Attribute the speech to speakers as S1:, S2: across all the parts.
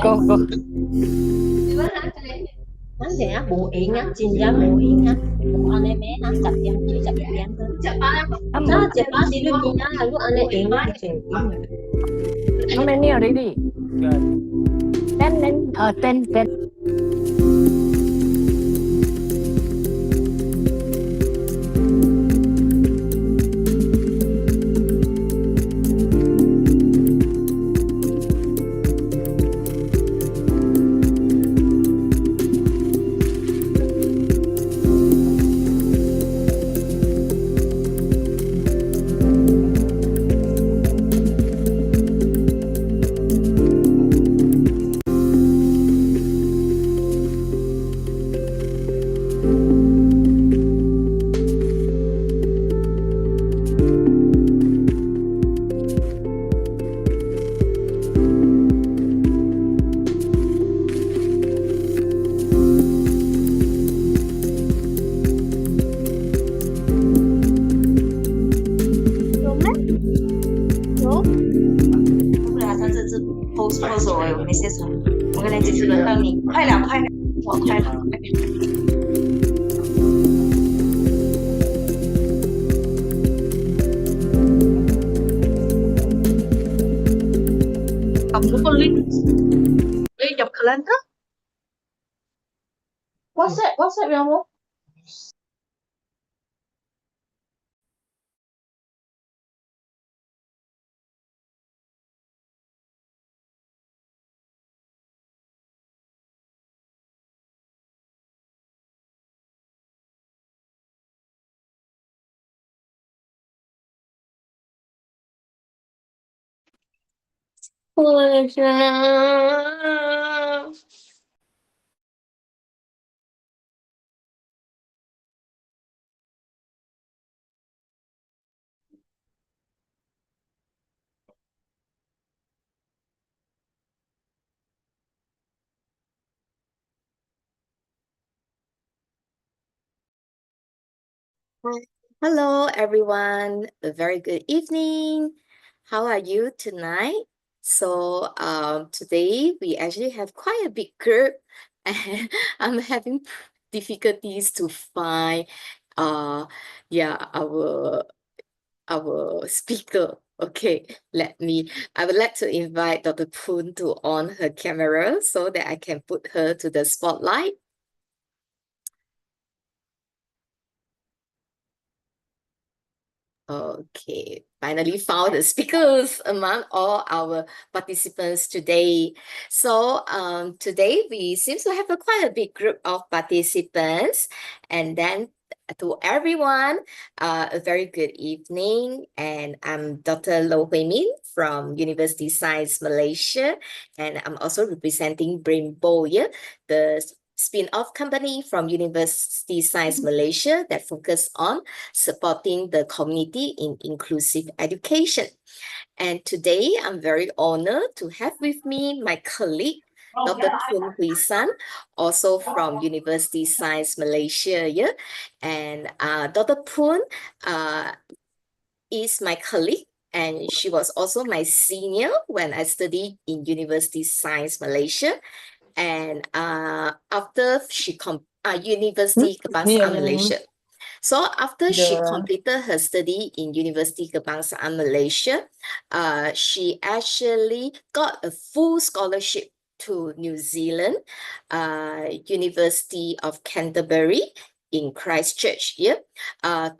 S1: go go.
S2: Hắn sẽ bố yến á, chín ra bố yến á, bố anh em á, chặt tiền chưa chặt tiền thôi. Nó chặt ba đi lúc gì á, lúc anh em yến nó chuyện yến.
S1: How many already? Ten. Ten.
S2: post 我没写错，我跟你继续轮到你，快了，我快了。Kamu có link nhập calendar? WhatsApp ya mo?
S3: Hello, everyone. A very good evening. How are you tonight? So, today we actually have quite a big group, and I'm having difficulties to find, yeah, our speaker. Okay, I would like to invite Dr. Poon to on her camera so that I can put her to the spotlight. Okay, finally found the speakers among all our participants today. So today we seem to have quite a big group of participants. And then to everyone, a very good evening. And I'm Dr. Lo Hui Min from University Science Malaysia. And I'm also representing Brain Boya, the spin-off company from University Science Malaysia that focus on supporting the community in inclusive education. And today, I'm very honored to have with me my colleague, Dr. Poon Hui San, also from University Science Malaysia. Yeah? And Dr. Poon is my colleague, and she was also my senior when I studied in University Science Malaysia. And after she University Kebangsaan Malaysia. So after she completed her study in University Kebangsaan Malaysia, she actually got a full scholarship to New Zealand, University of Canterbury in Christchurch,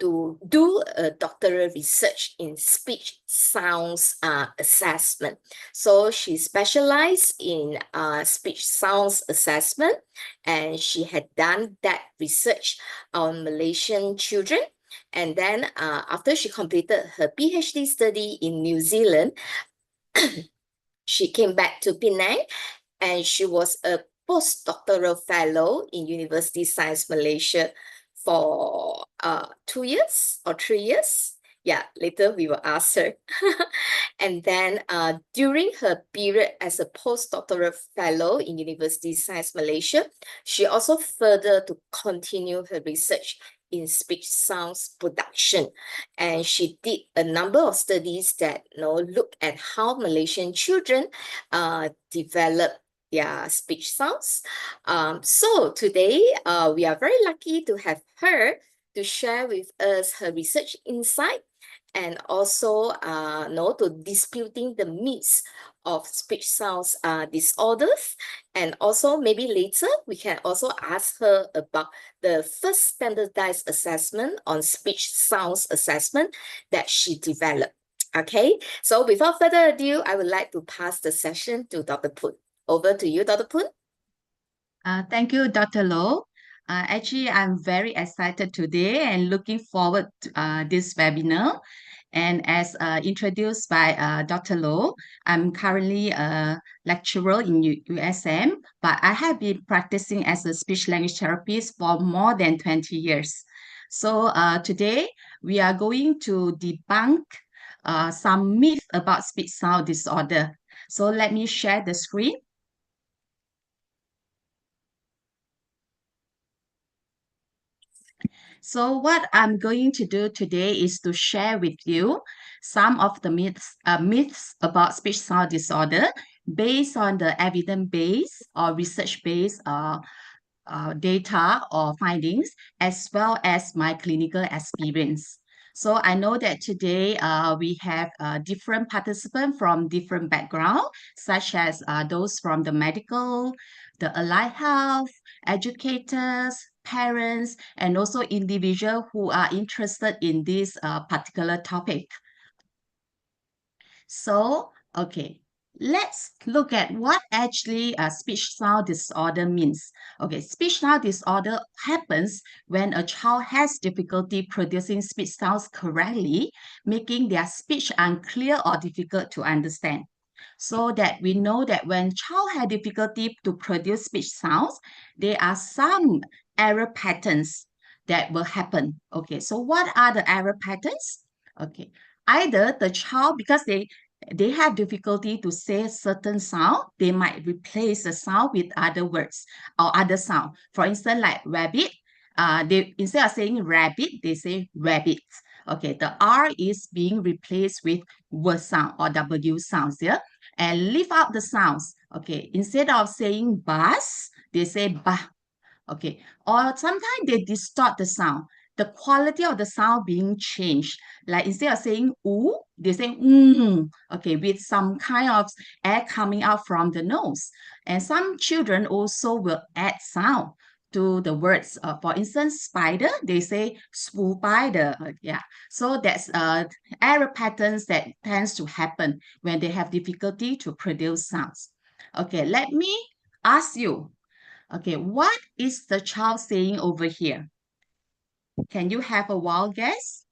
S3: to do a doctoral research in speech sounds assessment. So she specialized in speech sounds assessment, and she had done that research on Malaysian children. And then after she completed her PhD study in New Zealand, she came back to Penang, and she was a postdoctoral fellow in University Science Malaysia for 2 years or 3 years. Yeah, later we will ask her. And then during her period as a postdoctoral fellow in University Science Malaysia, she also further to continue her research in speech sounds production. And she did a number of studies that look at how Malaysian children develop their speech sounds. So today, we are very lucky to have her to share with us her research insight and also to disputing the myths of speech sounds disorders. And also maybe later we can also ask her about the first standardized assessment on speech sounds assessment that she developed. Okay, so without further ado, I would like to pass the session to Dr. Poon. Over to you, Dr. Poon.
S4: Thank you, Dr. Low. Actually, I'm very excited today and looking forward to this webinar. And as introduced by Dr. Low, I'm currently a lecturer in USM, but I have been practicing as a speech language therapist for more than 20 years. So today, we are going to debunk some myths about speech sound disorder. So let me share the screen. So what I'm going to do today is to share with you some of the myths about speech sound disorder based on the evidence-based or research-based data or findings, as well as my clinical experience. So I know that today we have different participants from different backgrounds, such as those from the medical, the allied health, educators, parents, and also individuals who are interested in this particular topic. So, okay, let's look at what actually speech sound disorder means. Okay, speech sound disorder happens when a child has difficulty producing speech sounds correctly, making their speech unclear or difficult to understand. So that we know that when child have difficulty to produce speech sounds, there are some error patterns that will happen. Okay, so what are the error patterns? Okay, either the child, because they have difficulty to say certain sound, they might replace the sound with other words or other sound. For instance, like rabbit, they instead of saying rabbit, they say rabbit. Okay, the R is being replaced with W sound or W sounds here. And leave out the sounds. Okay, instead of saying bus, they say bah. Okay, or sometimes they distort the sound. The quality of the sound being changed. Like instead of saying ooh, they say okay, with some kind of air coming out from the nose. And some children also will add sound to the words. For instance, spider, they say spider. Yeah, so that's error patterns that tends to happen when they have difficulty to produce sounds. Okay, let me ask you. Okay, what is the child saying over here? Can you have a wild guess?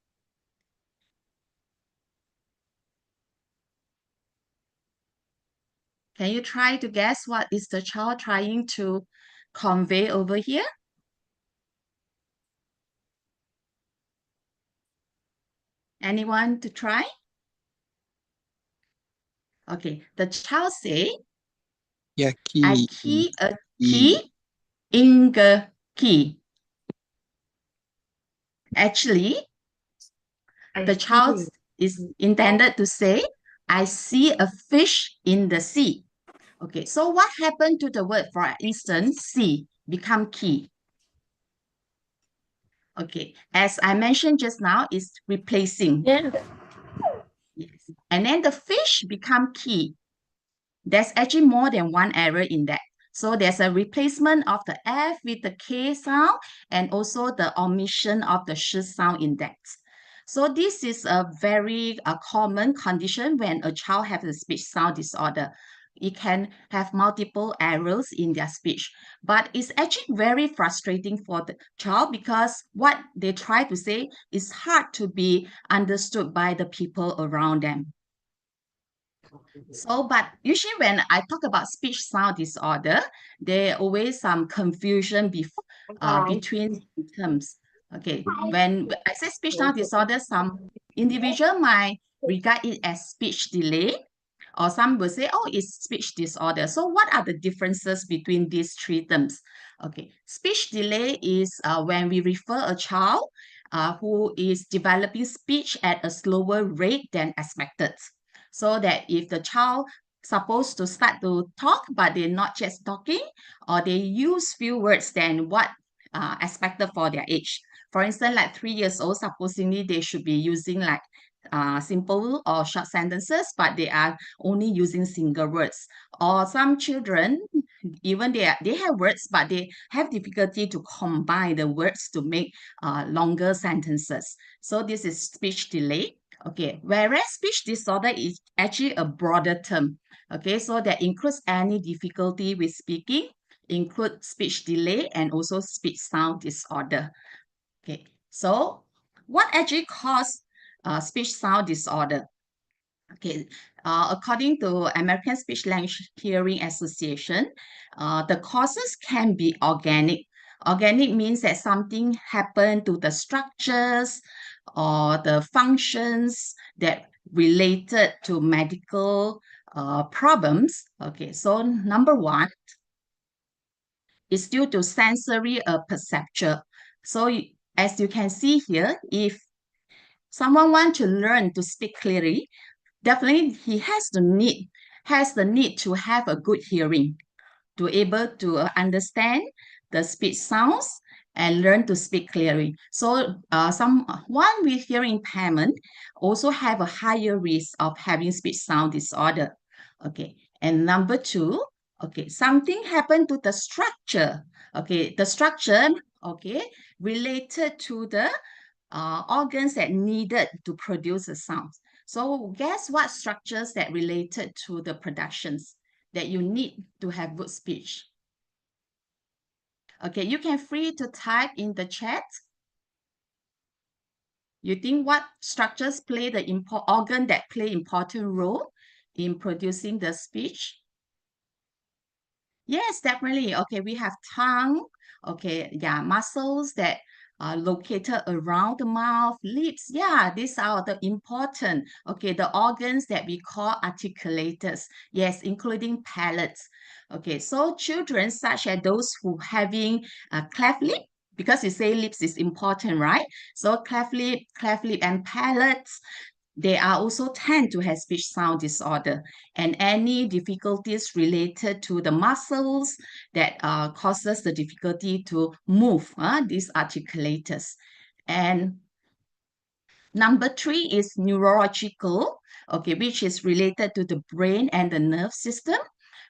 S4: Can you try to guess what is the child trying to convey over here? Anyone to try? Okay, the child say, I key a key in the key. Actually, the child is intended to say, I see a fish in the sea. Okay, so what happened to the word, for instance, see, become key? Okay, as I mentioned just now, is replacing.
S1: Yeah.
S4: Yes. And then the fish become key. There's actually more than one error in that. So there's a replacement of the F with the K sound and also the omission of the sh sound in that. So this is a very common condition when a child has a speech sound disorder. It can have multiple errors in their speech, but it's actually very frustrating for the child because what they try to say is hard to be understood by the people around them. So, but usually when I talk about speech sound disorder, there always some confusion between terms. Okay, when I say speech sound disorder, some individual might regard it as speech delay, or some will say, oh, it's speech disorder. So what are the differences between these three terms? Okay, speech delay is when we refer a child who is developing speech at a slower rate than expected. So that if the child supposed to start to talk, but they're not just talking, or they use few words than what expected for their age. For instance, like 3 years old, supposedly they should be using like simple or short sentences, but they are only using single words. Or some children, even they have words, but they have difficulty to combine the words to make longer sentences. So this is speech delay. Okay, whereas speech disorder is actually a broader term. Okay, so that includes any difficulty with speaking, include speech delay, and also speech sound disorder. Okay, so what actually causes speech sound disorder? Okay, according to American Speech Language Hearing Association, the causes can be organic. Organic means that something happened to the structures or the functions that related to medical problems. Okay, so number one is due to sensory perception. So as you can see here, if someone wants to learn to speak clearly, definitely he has the need to have a good hearing to able to understand the speech sounds and learn to speak clearly. So someone with hearing impairment also have a higher risk of having speech sound disorder. Okay, and number two, okay, something happened to the structure. Okay, the structure, okay, related to the organs that needed to produce the sounds. So guess what structures that related to the productions that you need to have good speech? Okay, you can free to type in the chat. You think what structures play the organ that play important role in producing the speech? Yes, definitely. Okay, we have tongue. Okay, yeah, muscles that are located around the mouth, lips. Yeah, these are the important. Okay, the organs that we call articulators. Yes, including palates. Okay, so children such as those who having cleft lip, because you say lips is important, right? So cleft lip, and palates, they are also tend to have speech sound disorder, and any difficulties related to the muscles that causes the difficulty to move these articulators. And number three is neurological, okay, which is related to the brain and the nerve system,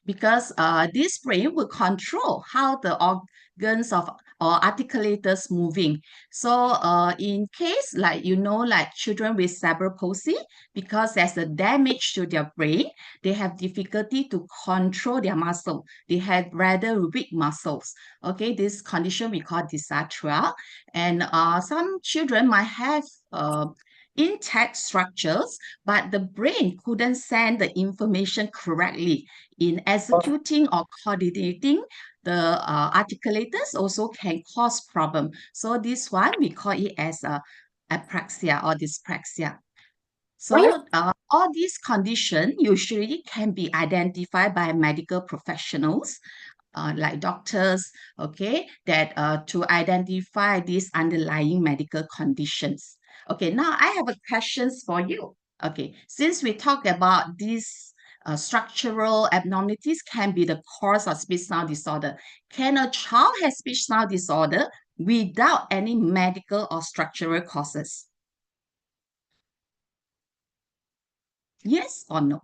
S4: because this brain will control how the organs of or articulators moving. So in case like like children with cerebral palsy, because there's a damage to their brain, they have difficulty to control their muscle. They have rather weak muscles. Okay, this condition we call dysarthria, and some children might have intact structures, but the brain couldn't send the information correctly in executing or coordinating the articulators also can cause problem. So this one we call it as apraxia or dyspraxia. So all these conditions usually can be identified by medical professionals like doctors, okay, that to identify these underlying medical conditions. Okay, now I have a questions for you. Okay, since we talk about these structural abnormalities can be the cause of speech sound disorder, can a child have speech sound disorder without any medical or structural causes? Yes or no?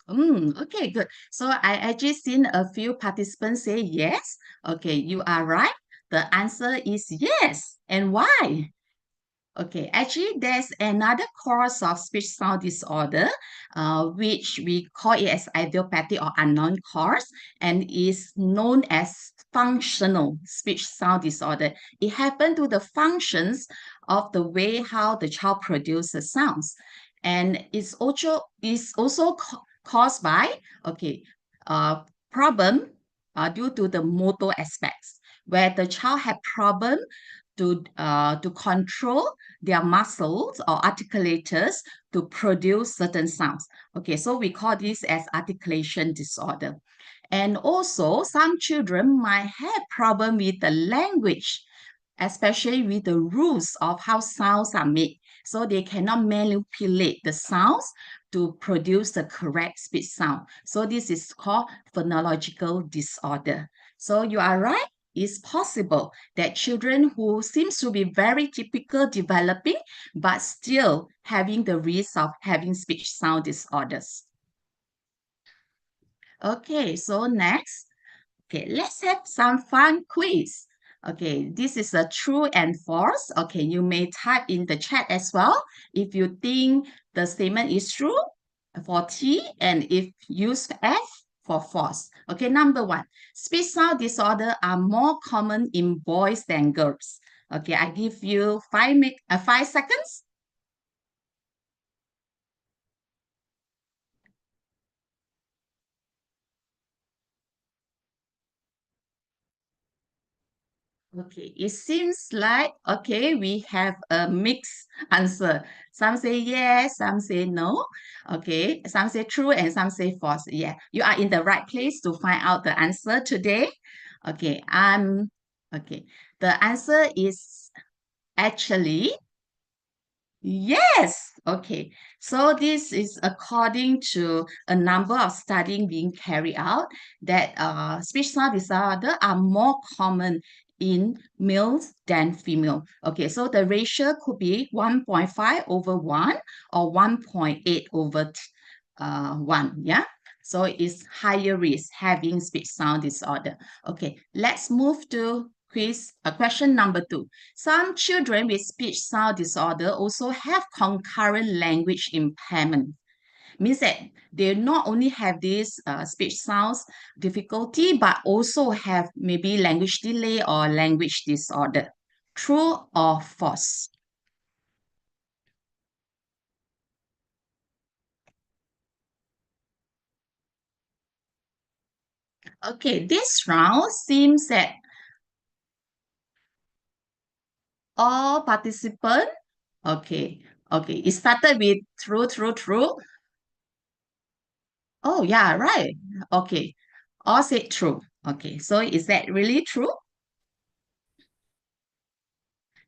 S4: Okay, good. So I actually seen a few participants say yes. Okay, you are right. The answer is yes. And why? Okay, actually, there's another cause of speech sound disorder, which we call it as idiopathic or unknown cause, and is known as functional speech sound disorder. It happens to the functions of the way how the child produces sounds, and it's also caused by problem due to the motor aspects, where the child have problem to control their muscles or articulators to produce certain sounds. Okay, so we call this as articulation disorder. And also, some children might have problem with the language especially with the rules of how sounds are made. So they cannot manipulate the sounds to produce the correct speech sound. So this is called phonological disorder. So you are right. It's possible that children who seems to be very typical developing, but still having the risk of having speech sound disorders. Okay, so next, okay, let's have some fun quiz. Okay, this is a true and false. Okay, you may type in the chat as well if you think the statement is true for T and if use F for false. Okay, number one, speech sound disorder are more common in boys than girls. Okay, I give you 5 seconds. Okay, it seems like, okay, we have a mixed answer. Some say yes, some say no. Okay, some say true and some say false. Yeah, you are in the right place to find out the answer today. Okay, okay. The answer is actually yes. Okay. So this is according to a number of studying being carried out that speech sound disorder are more common in males than female. Okay, so the ratio could be 1.5 over 1 or 1.8 over 1. Yeah. So it's higher risk having speech sound disorder. Okay, let's move to question number 2. Some children with speech sound disorder also have concurrent language impairment. Means that they not only have this speech sounds difficulty, but also have maybe language delay or language disorder. True or false? Okay, this round seems that all participants, okay, it started with true, true, true. Oh, yeah, right. Okay, all said true. Okay, so is that really true?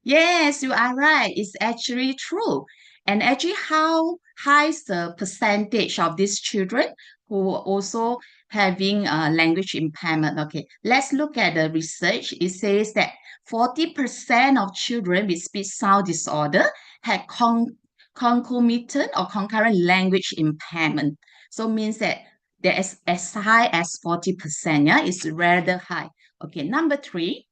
S4: Yes, you are right. It's actually true. And actually, how high is the percentage of these children who also having language impairment? Okay, let's look at the research. It says that 40% of children with speech sound disorder had concomitant or concurrent language impairment. So means that there is as high as 40%. Yeah, it's rather high. Okay, number 3.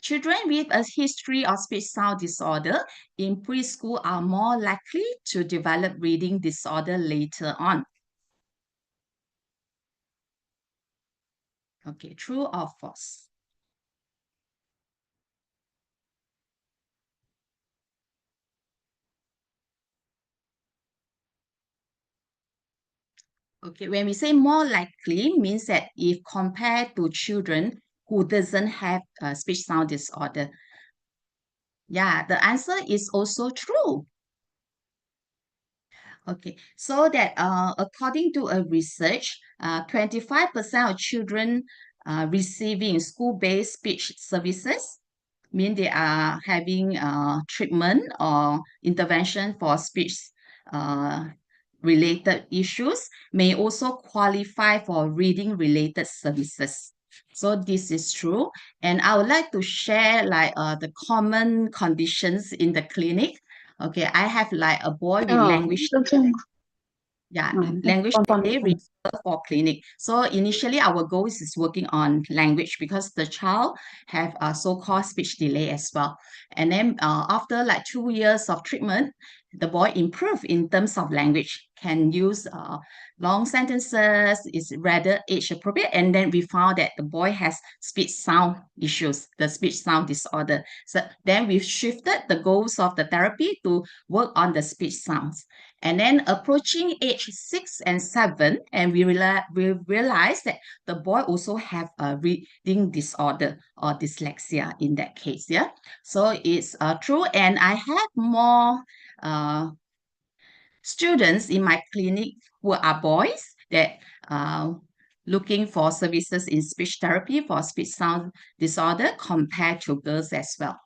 S4: Children with a history of speech sound disorder in preschool are more likely to develop reading disorder later on. Okay, true or false? Okay, when we say more likely, means that if compared to children who doesn't have a speech sound disorder, yeah, the answer is also true. Okay, so that according to a research, 25% of children receiving school-based speech services mean they are having treatment or intervention for speech uh, related issues may also qualify for reading related services. So this is true. And I would like to share like the common conditions in the clinic. Okay, I have like a boy with language, yeah, language delay referral for clinic. So initially our goal is working on language because the child have a so-called speech delay as well. And then after like 2 years of treatment, the boy improved in terms of language, can use long sentences, is rather age appropriate. And then we found that the boy has speech sound issues, the speech sound disorder. So then we shifted the goals of the therapy to work on the speech sounds. And then approaching age 6 and 7, and we realized that the boy also have a reading disorder or dyslexia in that case. Yeah, so it's true. And I have more students in my clinic who are boys that looking for services in speech therapy for speech sound disorder compared to girls as well.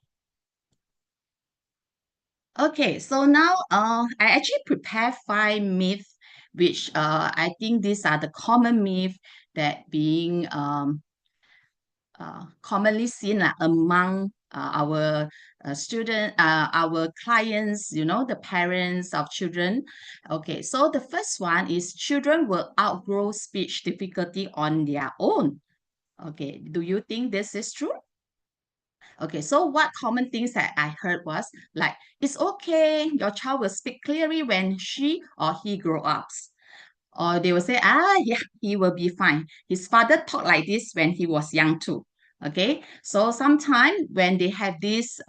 S4: Okay, so now I actually prepared 5 myths, which I think these are the common myths that being commonly seen among our our clients, the parents of children. Okay, so the first one is children will outgrow speech difficulty on their own. Okay, do you think this is true? Okay, so what common things that I heard was like, it's okay, your child will speak clearly when she or he grow up. Or they will say, yeah, he will be fine. His father talked like this when he was young too. Okay, so sometimes when they have this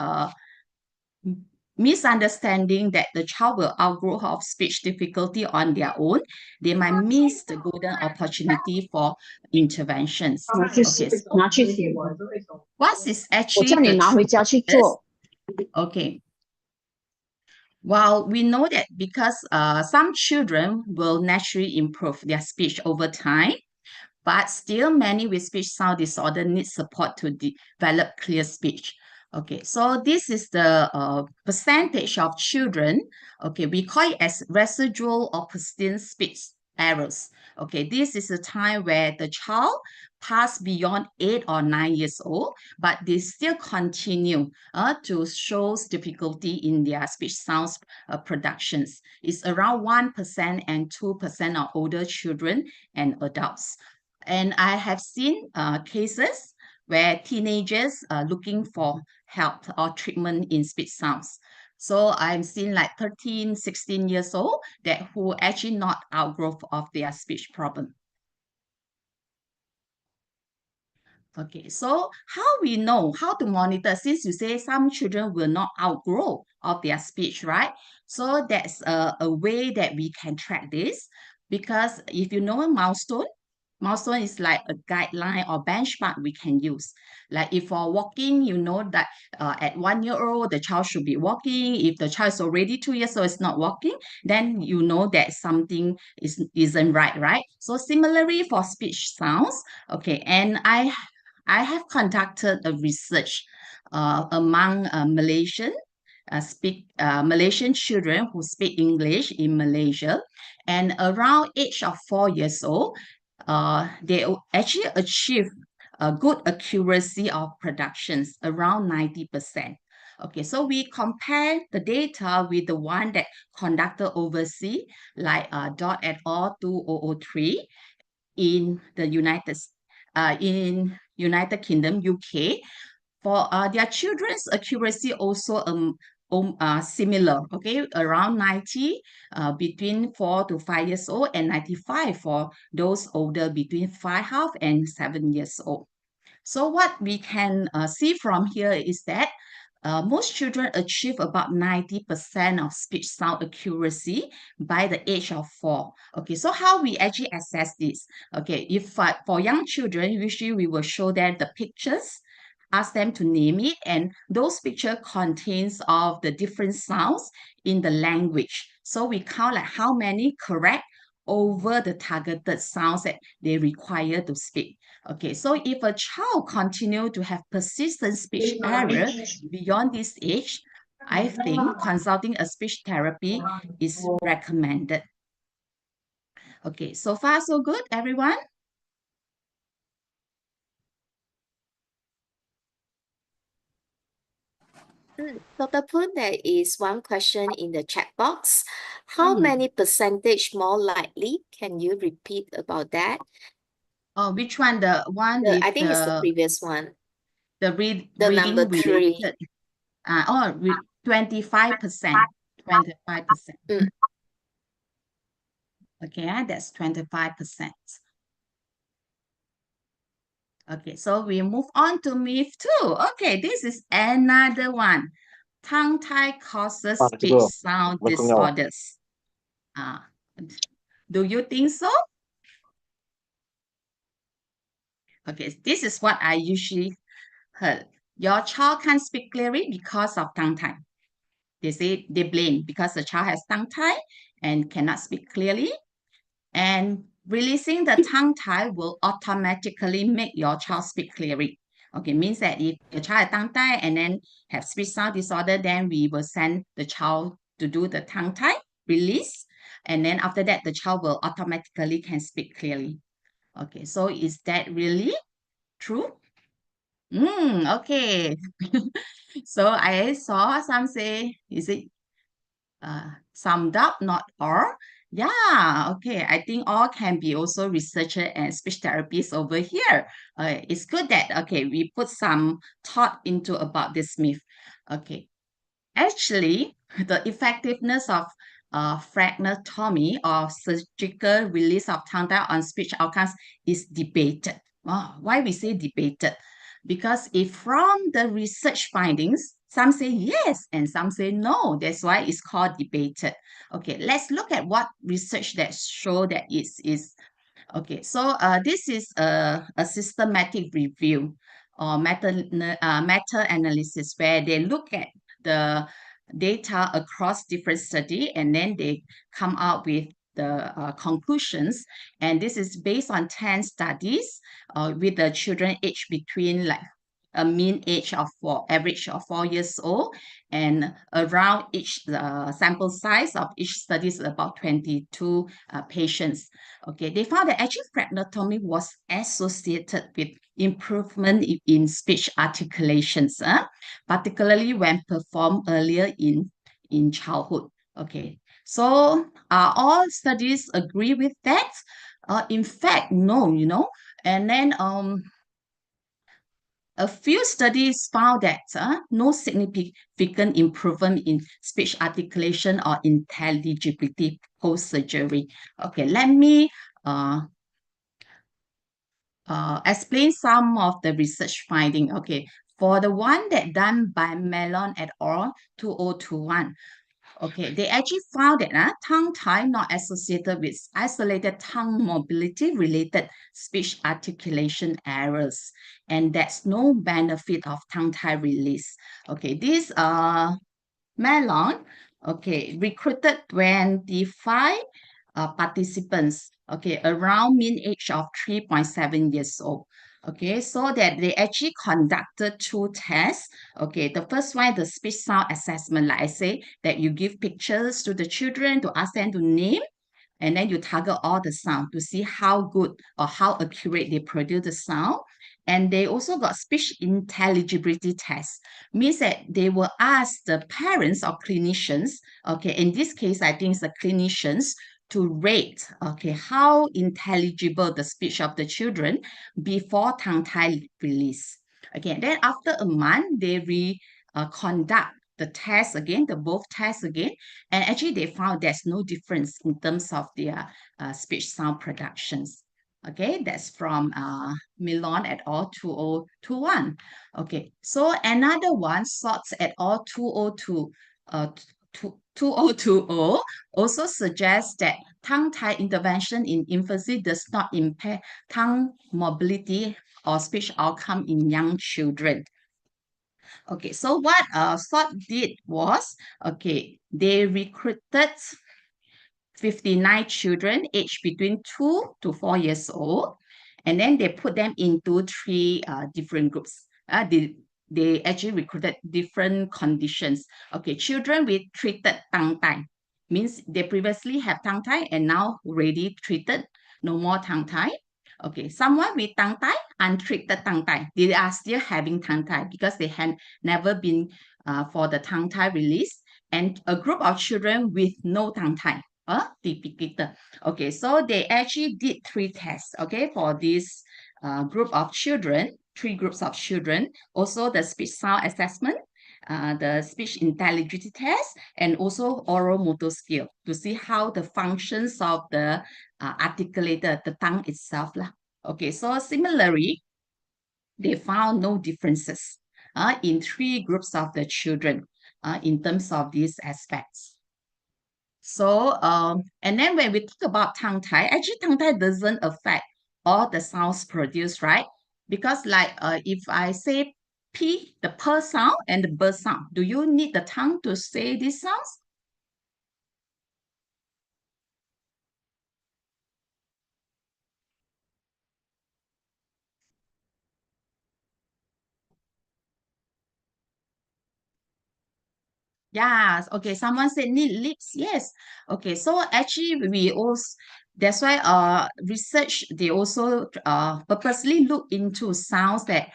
S4: misunderstanding that the child will outgrow of speech difficulty on their own, they might miss the golden opportunity for interventions. Okay, so what is
S1: 我
S4: actually
S1: 叫你
S4: the
S1: 拿回
S4: truth
S1: 家去
S4: is,
S1: 做。
S4: okay, while we know that because some children will naturally improve their speech over time, but still many with speech sound disorder need support to develop clear speech. Okay, so this is the percentage of children. Okay, we call it as residual or persistent speech errors. Okay, this is a time where the child passed beyond 8 or 9 years old, but they still continue to show difficulty in their speech sounds productions. It's around 1% and 2% of older children and adults. And I have seen cases where teenagers are looking for help or treatment in speech sounds. So I'm seeing like 13, 16 years old that who actually not outgrowth of their speech problem. Okay, so how we know how to monitor, since you say some children will not outgrow of their speech, right? So that's a way that we can track this, because if you know a milestone is like a guideline or benchmark we can use. Like if for walking, you know that at 1 year old, the child should be walking. If the child is already 2 years old, is not walking, then you know that something isn't right? So similarly for speech sounds, okay, and I have conducted a research among Malaysian children who speak English in Malaysia, and around age of 4 years old, they actually achieve a good accuracy of productions around 90%. Okay, so we compare the data with the one that conducted overseas, like Dot et al. 2003 in the United Kingdom, UK. For their children's accuracy also similar, okay, around 90 between 4 to 5 years old, and 95 for those older between 5.5 and 7 years old. So what we can see from here is that most children achieve about 90% of speech sound accuracy by the age of 4. Okay, so how we actually assess this? Okay, if for young children, usually we will show them the pictures, ask them to name it, and those pictures contains of the different sounds in the language. So we count like how many correct over the targeted sounds that they require to speak. Okay, so if a child continue to have persistent speech error beyond this age, I think consulting a speech therapy is recommended. Okay, so far so good, everyone?
S3: Dr. Poon, there is one question in the chat box. How many percentage more likely? Can you repeat about that?
S4: Oh, which one? The one with
S3: I think it's the previous one.
S4: the
S3: The
S4: reading
S3: number 3.
S4: related. 25%. 25%. Okay, that's 25%. Okay, so we move on to myth 2. Okay, this is another one. Tongue tie causes speech sound disorders. Do you think so? Okay, this is what I usually heard. Your child can't speak clearly because of tongue tie. They say they blame because the child has tongue tie and cannot speak clearly. And releasing the tongue tie will automatically make your child speak clearly. Okay, means that if your child has tongue tie and then have speech sound disorder, then we will send the child to do the tongue tie release. And then after that, the child will automatically can speak clearly. Okay, so is that really true? Okay. So I saw some say, is it some doubt, not all? Yeah, okay. I think all can be also researcher and speech therapists over here. It's good that, okay, we put some thought into about this myth. Okay. Actually, the effectiveness of fragmentomy or surgical release of tongue tie on speech outcomes is debated. Why we say debated? Because if from the research findings, some say yes and some say no. That's why it's called debated. Okay, let's look at what research that show that is okay. So this is a systematic review or meta-analysis where they look at the data across different study and then they come out with the conclusions. And this is based on 10 studies with the children aged between like a mean age of average of 4 years old, and around each sample size of each study is about 22 patients. Okay, they found that actually fragmentomy was associated with improvement in speech articulations, particularly when performed earlier in childhood. Okay, so all studies agree with that? In fact, no, and then a few studies found that no significant improvement in speech articulation or intelligibility post-surgery. Okay, let me explain some of the research finding. Okay, for the one that done by Mellon et al. 2021, okay, they actually found that tongue tie not associated with isolated tongue mobility related speech articulation errors, and that's no benefit of tongue tie release. Okay, this Mellon, okay, recruited 25 participants, okay, around mean age of 3.7 years old. Okay, so that they actually conducted 2 tests. Okay, the first one, the speech sound assessment, like I say, that you give pictures to the children to ask them to name, and then you target all the sound to see how good or how accurate they produce the sound. And they also got speech intelligibility tests, means that they will ask the parents or clinicians, okay, in this case, I think it's the clinicians, to rate, okay, how intelligible the speech of the children before tongue tie release. Okay, then after a month, they conduct the test again, the both tests again, and actually they found there's no difference in terms of their speech sound productions. Okay, that's from Milan et al. 2021. Okay, so another one, Sorts et al. 2020 also suggests that tongue tie intervention in infancy does not impair tongue mobility or speech outcome in young children. Okay, so what SOT did was, okay, they recruited 59 children aged between 2 to 4 years old, and then they put them into 3 different groups. They actually recruited different conditions. Okay, children with treated tongue tie, means they previously have tongue tie and now already treated, no more tongue tie. Okay, someone with tongue tie, untreated tongue tie, they are still having tongue tie because they had never been for the tongue tie release, and a group of children with no tongue tie. Typical. Okay, so they actually did 3 tests, okay, for this group of children, 3 groups of children, also the speech sound assessment, the speech intelligibility test, and also oral motor skill to see how the functions of the articulator, the tongue itself. Okay, so similarly, they found no differences in 3 groups of the children in terms of these aspects. So, and then when we talk about tongue tie, actually tongue tie doesn't affect all the sounds produced, right? Because like if I say P, the per sound and the b sound, do you need the tongue to say these sounds? Yeah, okay. Someone said need lips. Yes. Okay. So actually, we also that's why research they also purposely look into sounds that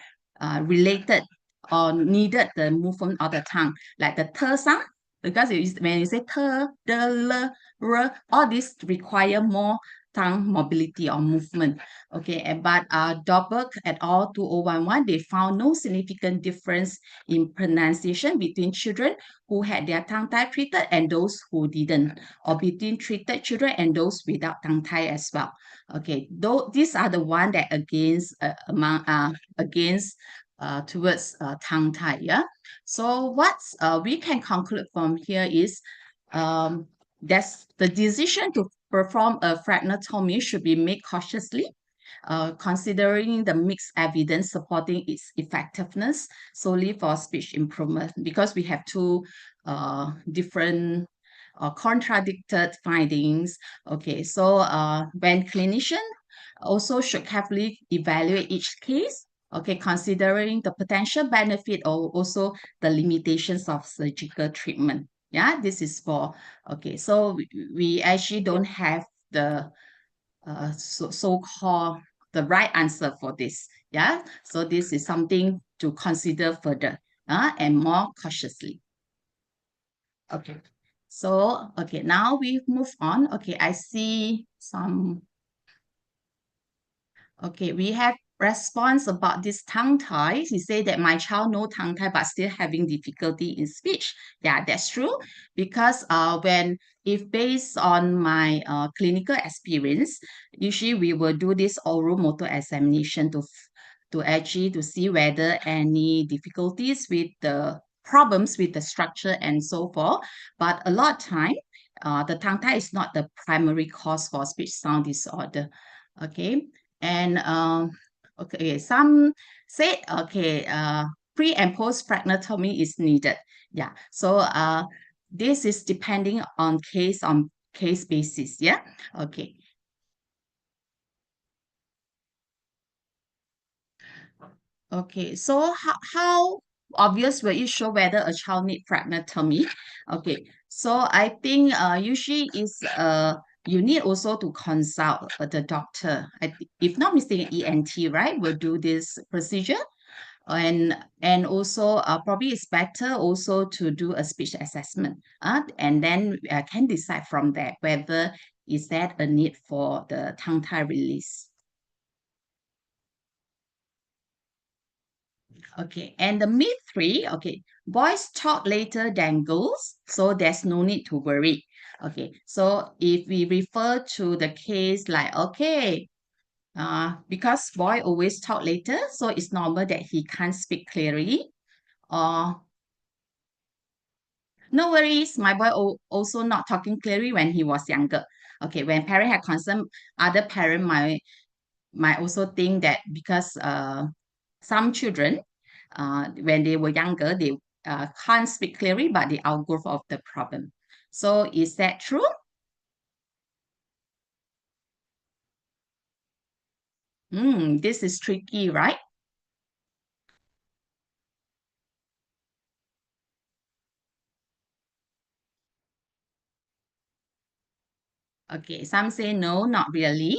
S4: related or needed the movement of the tongue, like the t sound, because it is, when you say t, d, l, r, all these require more tongue mobility or movement. Okay, but Dobberg et al. 2011, they found no significant difference in pronunciation between children who had their tongue tie treated and those who didn't, or between treated children and those without tongue tie as well. Okay, though these are the one that against towards tongue tie. Yeah. So what we can conclude from here is that's the decision to perform a fragmentomy should be made cautiously, considering the mixed evidence supporting its effectiveness solely for speech improvement, because we have two different contradicted findings. Okay, so when clinician also should carefully evaluate each case, okay, considering the potential benefit or also the limitations of surgical treatment. Yeah, this is for, okay, so we actually don't have the so-called the right answer for this. Yeah, so this is something to consider further and more cautiously. Okay, so okay, now we move on. Okay, I see some. Okay, we have response about this tongue tie. He said that my child no tongue tie but still having difficulty in speech. Yeah, that's true, because when if based on my clinical experience, usually we will do this oral motor examination to actually to see whether any difficulties with the problems with the structure and so forth. But a lot of time, the tongue tie is not the primary cause for speech sound disorder. Okay, and okay, some say okay, pre and post fragmentomy is needed. Yeah, so this is depending on case basis. Yeah, okay. Okay, so how obvious will it show whether a child need fragmentomy? Okay, so I think usually is you need also to consult the doctor. If not mistaken, ENT, right, will do this procedure. And also probably it's better also to do a speech assessment, and then can decide from there whether is that a need for the tongue tie release. Okay, and the myth three, okay, boys talk later than girls, so there's no need to worry. Okay, so if we refer to the case like, okay, because boy always talk later, so it's normal that he can't speak clearly. Or no worries, my boy also not talking clearly when he was younger. Okay, when parent had concern, other parent might also think that because some children, when they were younger, they can't speak clearly, but they outgrow of the problem. So is that true? This is tricky, right? Okay, some say no, not really.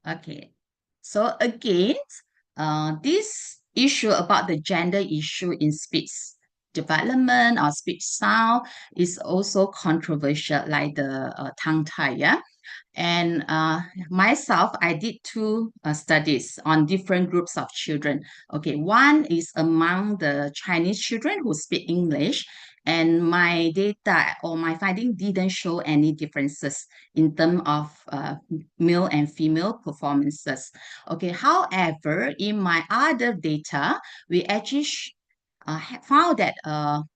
S4: Okay, so again, this issue about the gender issue in speech development or speech sound is also controversial, like the tongue tie. Yeah? And myself, I did two studies on different groups of children. Okay, one is among the Chinese children who speak English, and my data or my finding didn't show any differences in terms of male and female performances. Okay, however, in my other data, we actually found that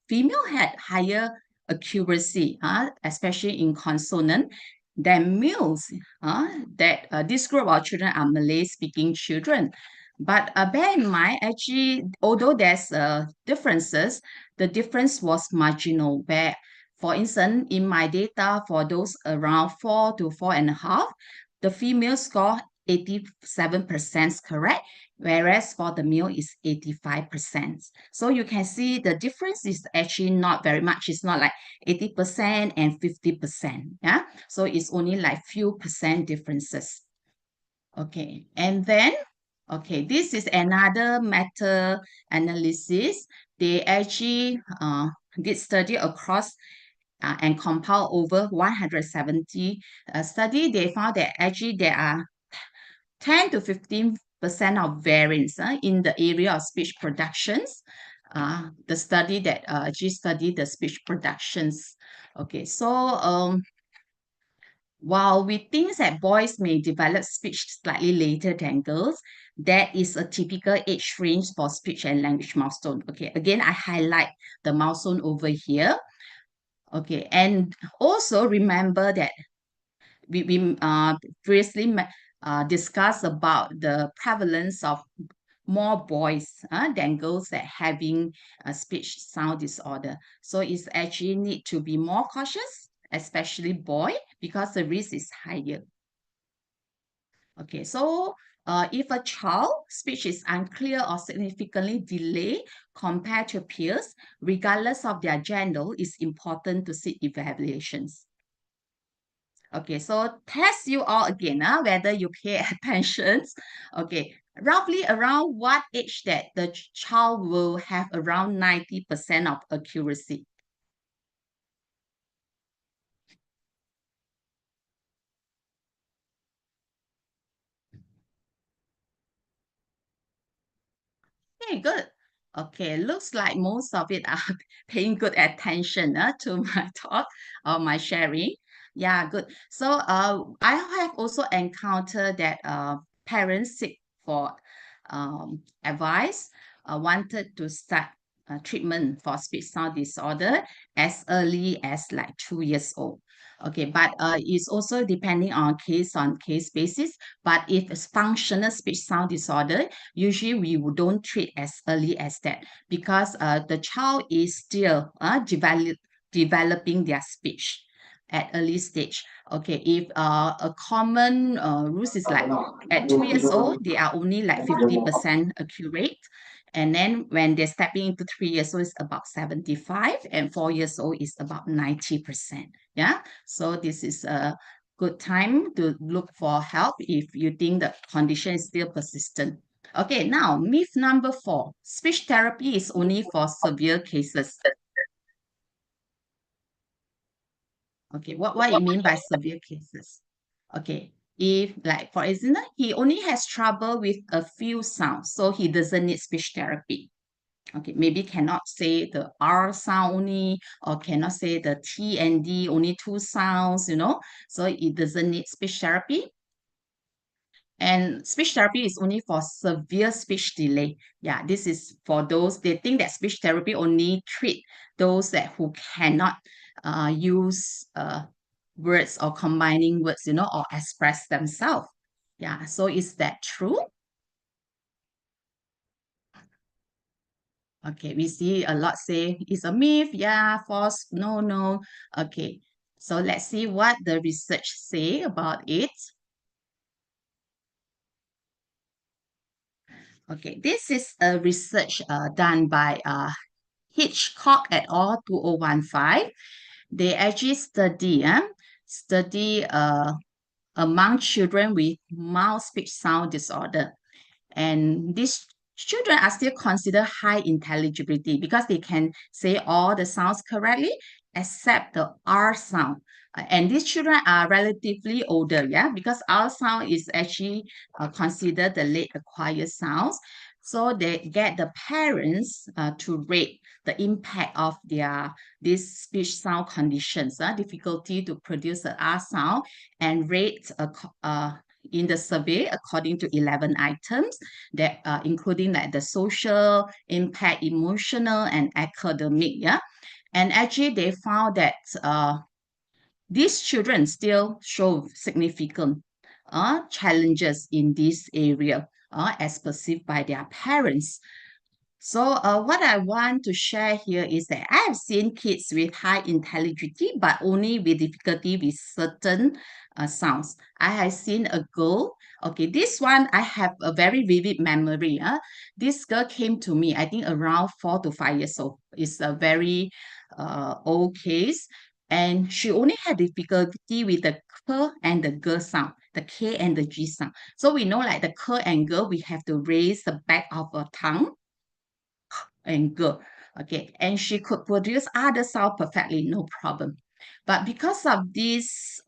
S4: female had higher accuracy, especially in consonant, than males. That this group of children are Malay speaking children. But bear in mind, actually, although there's differences, the difference was marginal. Where, for instance, in my data for those around 4 to 4.5, the female score 87% correct, whereas for the male is 85%. So you can see the difference is actually not very much. It's not like 80% and 50%. Yeah. So it's only like few percent differences. Okay. And then, okay, this is another meta-analysis. They actually did study across and compile over 170 study. They found that actually there are 10 to 15% of variance in the area of speech productions. The study that she studied the speech productions. Okay, so while we think that boys may develop speech slightly later than girls, that is a typical age range for speech and language milestone. Okay, again, I highlight the milestone over here. Okay, and also remember that we previously discussed about the prevalence of more boys than girls that having a speech sound disorder. So it's actually need to be more cautious, especially boy, because the risk is higher. Okay, so if a child speech is unclear or significantly delayed compared to peers, regardless of their gender, it's important to seek evaluations. Okay, so test you all again, whether you pay attention. Okay, roughly around what age that the child will have around 90% of accuracy? Okay, good. Okay, looks like most of it are paying good attention to my talk or my sharing. Yeah, good. So I have also encountered that parents seek for advice, wanted to start treatment for speech sound disorder as early as like 2 years old. Okay, but it's also depending on case basis. But if it's functional speech sound disorder, usually we don't treat as early as that because the child is still developing their speech at early stage. Okay, if a common rules is like at 2 years old, they are only like 50% accurate. And then when they're stepping into 3 years old, it's about 75, and 4 years old is about 90%. Yeah, so this is a good time to look for help if you think the condition is still persistent. Okay, now myth number 4. Speech therapy is only for severe cases. Okay, what you mean by severe cases? Okay, if like for example, he only has trouble with a few sounds, so he doesn't need speech therapy. Okay, maybe cannot say the R sound only, or cannot say the T and D, only two sounds, so it doesn't need speech therapy. And speech therapy is only for severe speech delay. Yeah, this is for those, they think that speech therapy only treat those that who cannot use words or combining words, or express themselves. Yeah, so is that true? Okay, we see a lot say it's a myth. Yeah, false. No, no. Okay, so let's see what the research say about it. Okay, this is a research done by Hitchcock et al. 2015. They actually study among children with mild speech sound disorder. And these children are still considered high intelligibility because they can say all the sounds correctly except the R sound. And these children are relatively older, yeah, because R sound is actually considered the late acquired sounds. So they get the parents to rate the impact of these speech sound conditions, difficulty to produce an R sound, and rate in the survey according to 11 items that including like the social impact, emotional, and academic. Yeah, and actually they found that these children still show significant challenges in this area as perceived by their parents. So what I want to share here is that I have seen kids with high intelligibility, but only with difficulty with certain sounds. I have seen a girl. Okay, this one I have a very vivid memory. This girl came to me, I think around 4 to 5 years old. It's a very old case. And she only had difficulty with the k and the g sound, the k and the g sound. So we know like the k and g, we have to raise the back of our tongue and good. Okay, and she could produce other sound perfectly, no problem. But because of this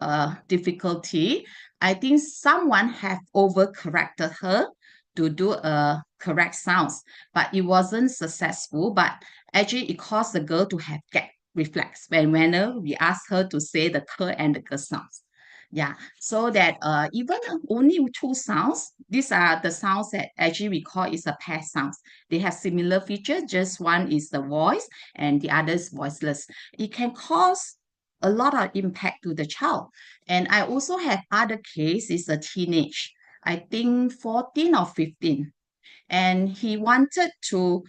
S4: difficulty, I think someone have overcorrected her to do a correct sounds, but it wasn't successful. But actually, it caused the girl to have gag reflex whenever we ask her to say the k and the g sounds. Yeah, so that even only two sounds, these are the sounds that actually we call is a pair sounds. They have similar features, just one is the voice and the other is voiceless. It can cause a lot of impact to the child. And I also have other case is a teenage, I think 14 or 15. And he wanted to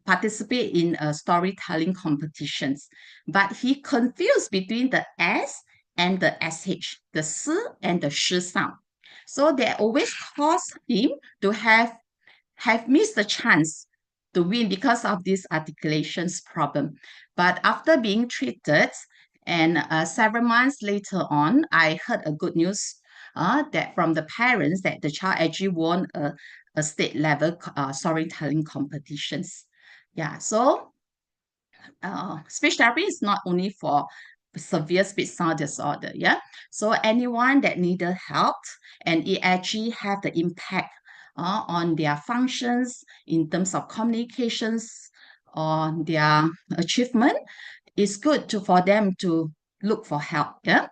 S4: participate in a storytelling competitions, but he confused between the S and the SH, the S and the sh sound. So that always caused him to have missed the chance to win because of this articulations problem. But after being treated, and several months later on, I heard a good news that from the parents that the child actually won a state level storytelling competitions. Yeah, so speech therapy is not only for severe speech sound disorder. Yeah, so anyone that needed help and it actually have the impact on their functions in terms of communications, on their achievement, it's good for them to look for help. Yeah.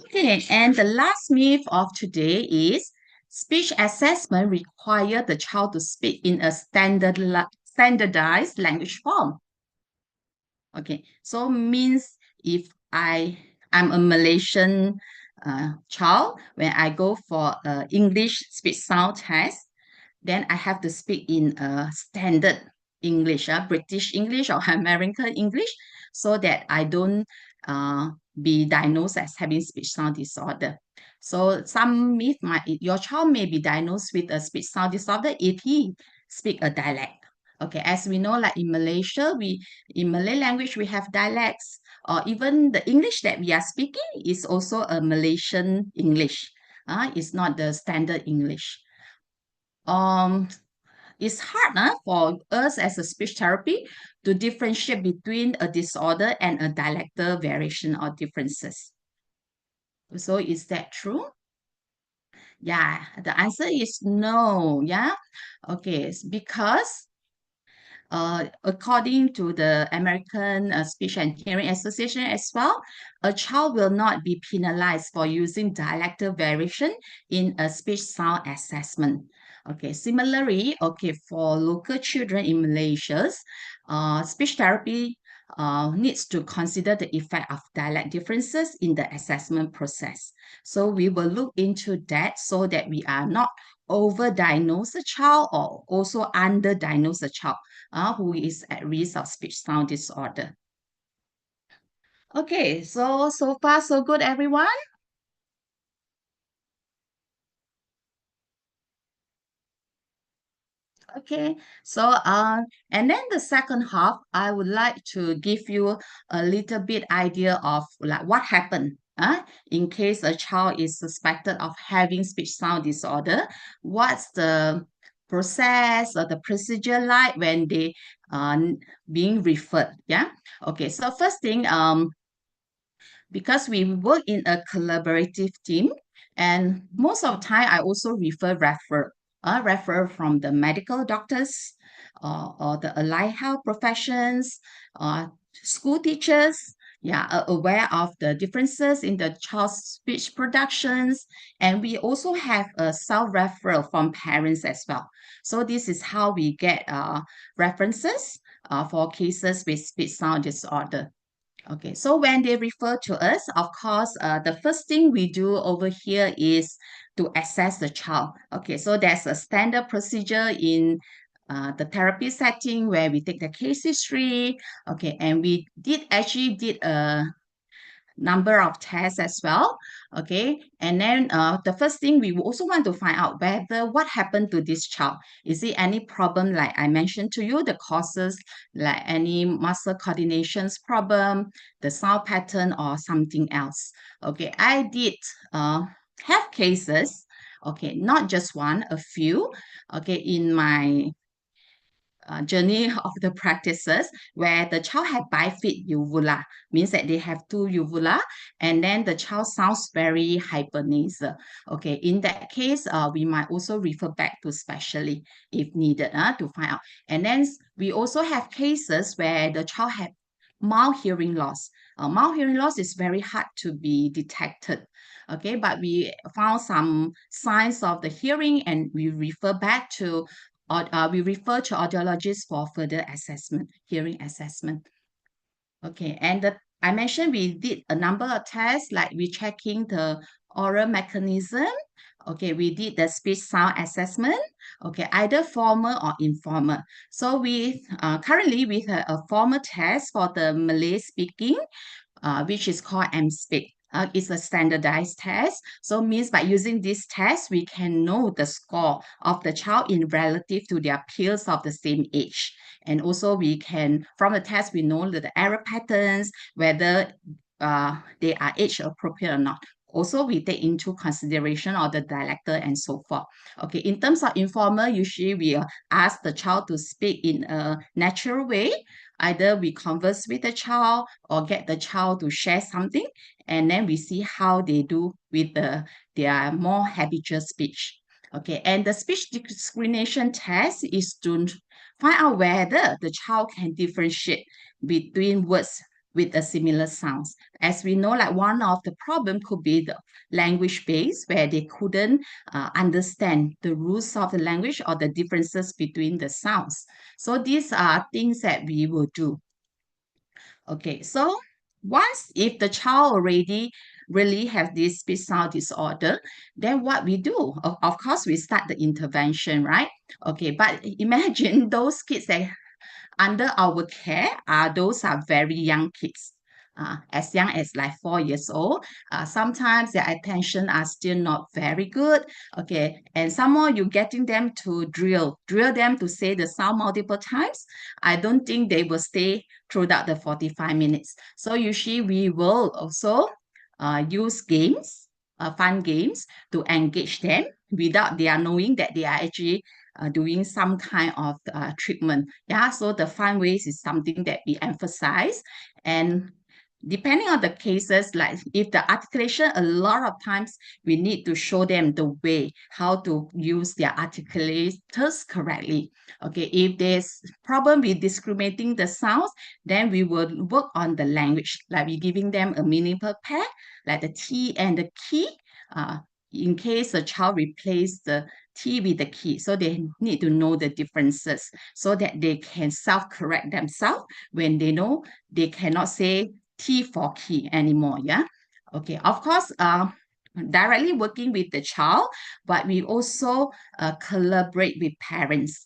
S4: Okay, and the last myth of today is speech assessment require the child to speak in a standardized language form. Okay, so means if I'm a Malaysian child, when I go for English speech sound test, then I have to speak in a standard English, British English or American English, so that I don't be diagnosed as having speech sound disorder. So some myth your child may be diagnosed with a speech sound disorder if he speak a dialect. Okay, as we know, like in Malaysia, in Malay language we have dialects, or even the English that we are speaking is also a Malaysian English. It's not the standard English. It's hard for us as a speech therapy to differentiate between a disorder and a dialectal variation or differences. So is that true? Yeah, the answer is no. Yeah. Okay, because according to the American Speech and Hearing Association as well, a child will not be penalized for using dialectal variation in a speech sound assessment. Okay, similarly, okay, for local children in Malaysia, speech therapy needs to consider the effect of dialect differences in the assessment process. So we will look into that so that we are not overdiagnose a child or also underdiagnose a child who is at risk of speech sound disorder. Okay, so far so good, everyone. Okay, so and then the second half, I would like to give you a little bit idea of like what happened in case a child is suspected of having speech sound disorder. What's the process or the procedure like when they being referred? Yeah. Okay, so first thing, because we work in a collaborative team, and most of the time I also refer from the medical doctors or the allied health professions, school teachers, yeah, are aware of the differences in the child's speech productions. And we also have a self-referral from parents as well. So this is how we get references for cases with speech sound disorder. Okay, so when they refer to us, of course, the first thing we do over here is to assess the child. Okay, so there's a standard procedure in the therapy setting where we take the case history. Okay, and we actually did a number of tests as well. Okay, and then the first thing we also want to find out whether what happened to this child. Is it any problem like I mentioned to you, the causes like any muscle coordinations problem, the sound pattern, or something else. Okay, I did have cases, okay, not just one, a few, okay, in my journey of the practices where the child had bifid uvula, means that they have two uvula, and then the child sounds very hypernasal. Okay, in that case, we might also refer back to specialist if needed to find out. And then we also have cases where the child had mild hearing loss. Mild hearing loss is very hard to be detected. Okay, but we found some signs of the hearing and we refer back to we refer to audiologists for further assessment, hearing assessment. Okay, and I mentioned we did a number of tests, like we checking the oral mechanism. Okay, we did the speech sound assessment. Okay, either formal or informal. So we currently we have a formal test for the Malay speaking, which is called MSpeak. It's a standardized test. So means by using this test, we can know the score of the child in relative to their peers of the same age. And also we can, from the test, we know the error patterns, whether they are age appropriate or not. Also, we take into consideration of the dialector and so forth. Okay, in terms of informal, usually we ask the child to speak in a natural way. Either we converse with the child or get the child to share something, and then we see how they do with their more habitual speech. Okay, and the speech discrimination test is to find out whether the child can differentiate between words with a similar sounds. As we know, like one of the problem could be the language base, where they couldn't understand the rules of the language or the differences between the sounds. So these are things that we will do. Okay, so once if the child already really have this speech sound disorder, then what we do, of course, we start the intervention, right? Okay, but imagine those kids that under our care those are very young kids, as young as like 4 years old. Sometimes their attention are still not very good. Okay, and some more you getting them to drill them to say the sound multiple times. I don't think they will stay throughout the 45 minutes. So usually we will also use games, fun games to engage them without they are knowing that they are actually doing some kind of treatment. Yeah, so the fun ways is something that we emphasize. And depending on the cases, like if the articulation, a lot of times we need to show them the way how to use their articulators correctly. Okay, if there's problem with discriminating the sounds, then we will work on the language, like we giving them a meaningful pair, like the T and the key. In case a child replace the T with the key, so they need to know the differences so that they can self-correct themselves when they know they cannot say T for key anymore. Yeah. Okay. Of course, directly working with the child, but we also collaborate with parents.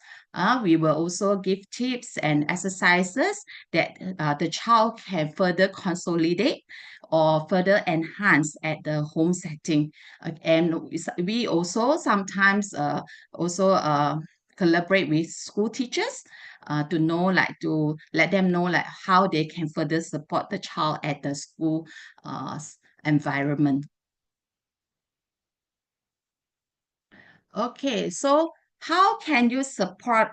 S4: We will also give tips and exercises that the child can further consolidate or further enhance at the home setting. And we also sometimes also collaborate with school teachers to know, like to let them know like how they can further support the child at the school environment. Okay, so how can you support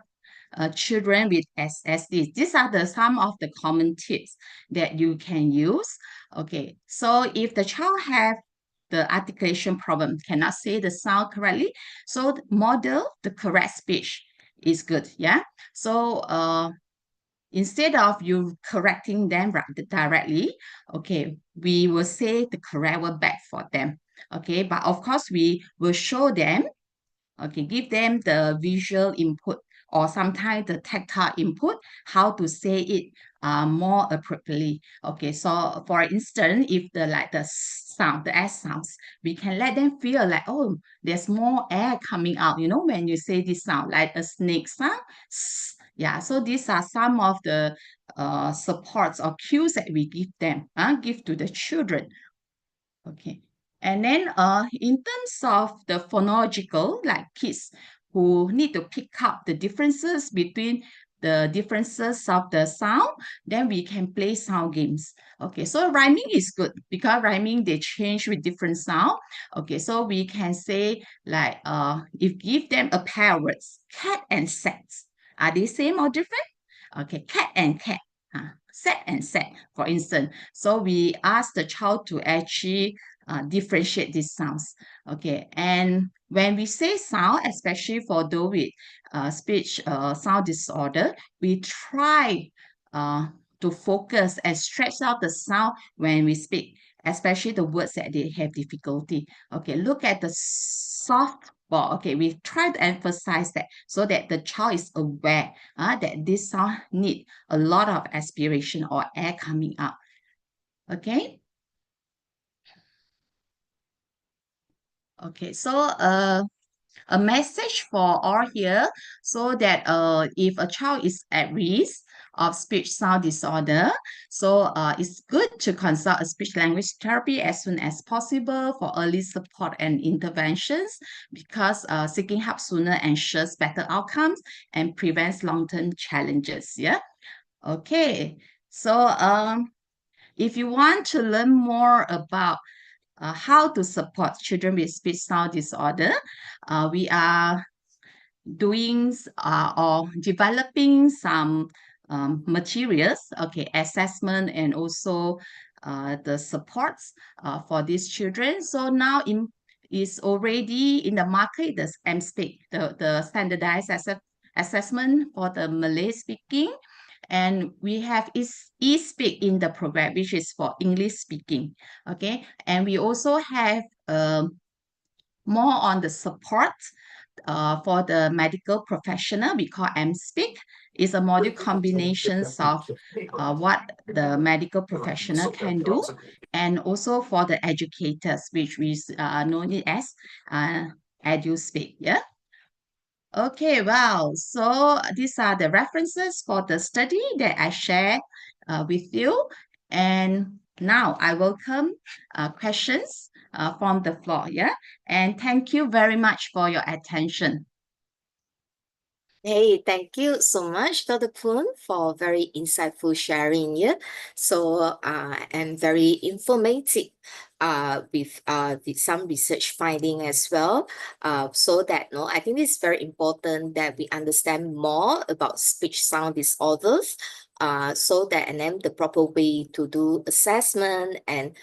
S4: children with SSD? These are some of the common tips that you can use. Okay, so if the child have the articulation problem, cannot say the sound correctly, so model the correct speech is good. Yeah, so instead of you correcting them directly, okay, we will say the correct word back for them. Okay, but of course we will show them. Okay, give them the visual input or sometimes the tactile input, how to say it more appropriately. Okay, so for instance, if the sound, the S sounds, we can let them feel like, oh, there's more air coming out, you know, when you say this sound, like a snake sound. Yeah, so these are some of the supports or cues that we give them, give to the children. Okay. And then in terms of the phonological, like kids who need to pick up the differences between the differences of the sound, then we can play sound games. Okay, so rhyming is good because rhyming they change with different sound. Okay, so we can say like if give them a pair of words, cat and set. Are they same or different? Okay, cat and cat. Set and set, for instance. So we ask the child to actually differentiate these sounds. Okay, and when we say sound, especially for those with speech sound disorder, we try to focus and stretch out the sound when we speak, especially the words that they have difficulty. Okay, look at the soft ball. Okay, we try to emphasize that so that the child is aware that this sound need a lot of aspiration or air coming up. Okay. Okay, so a message for all here, so that if a child is at risk of speech sound disorder, so it's good to consult a speech language therapy as soon as possible for early support and interventions, because seeking help sooner ensures better outcomes and prevents long-term challenges. Yeah. Okay. So if you want to learn more about how to support children with speech sound disorder, we are doing or developing some materials, okay, assessment and also the supports for these children. So now is already in the market, the MSpeak, the standardized assessment for the Malay speaking. And we have eSpeak in the program, which is for English speaking. Okay, and we also have more on the support for the medical professional. We call MSpeak. It's a module combinations of what the medical professional can do, and also for the educators, which we know it as EduSpeak. Yeah. Okay, well, so these are the references for the study that I shared with you. And now I welcome questions from the floor, yeah? And thank you very much for your attention.
S3: Hey, thank you so much, Dr. Poon, for very insightful sharing. Yeah, so and very informative. With some research finding as well. So that no, I think it's very important that we understand more about speech sound disorders. So that and then the proper way to do assessment and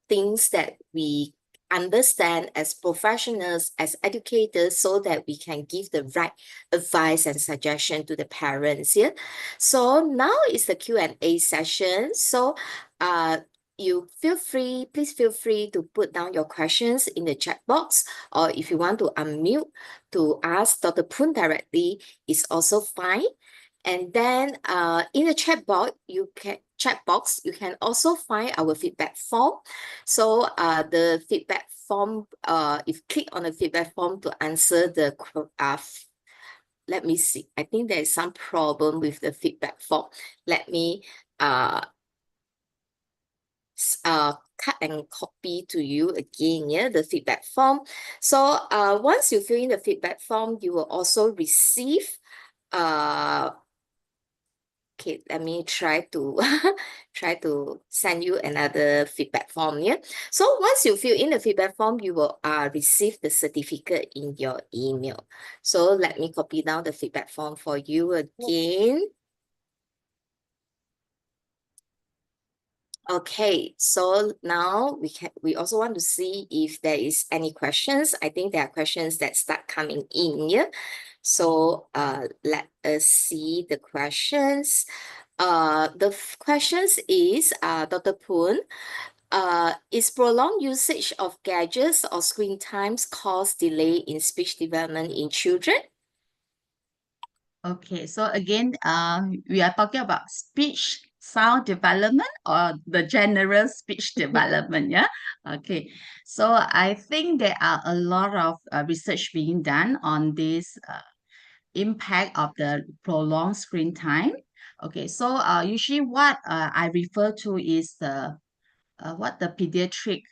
S3: things that we understand as professionals, as educators, so that we can give the right advice and suggestion to the parents here. So now is the Q&A session. So please feel free to put down your questions in the chat box, or if you want to unmute to ask Dr. Poon directly, is also fine. And then in the chat box, you can also find our feedback form. So the feedback form, if you click on the feedback form to answer the let me see. I think there is some problem with the feedback form. Let me cut and copy to you again, yeah, the feedback form. So once you fill in the feedback form, you will also receive okay, let me try to send you another feedback form. Yeah. So once you fill in the feedback form, you will receive the certificate in your email. So let me copy down the feedback form for you again. Okay, so now we also want to see if there is any questions. I think there are questions that start coming in here. So let us see the questions. The questions is Dr. Poon, is prolonged usage of gadgets or screen times cause delay in speech development in children?
S4: Okay, so again, we are talking about speech sound development or the general speech development? Yeah. Okay. So I think there are a lot of research being done on this impact of the prolonged screen time. Okay. So usually what I refer to is what the pediatric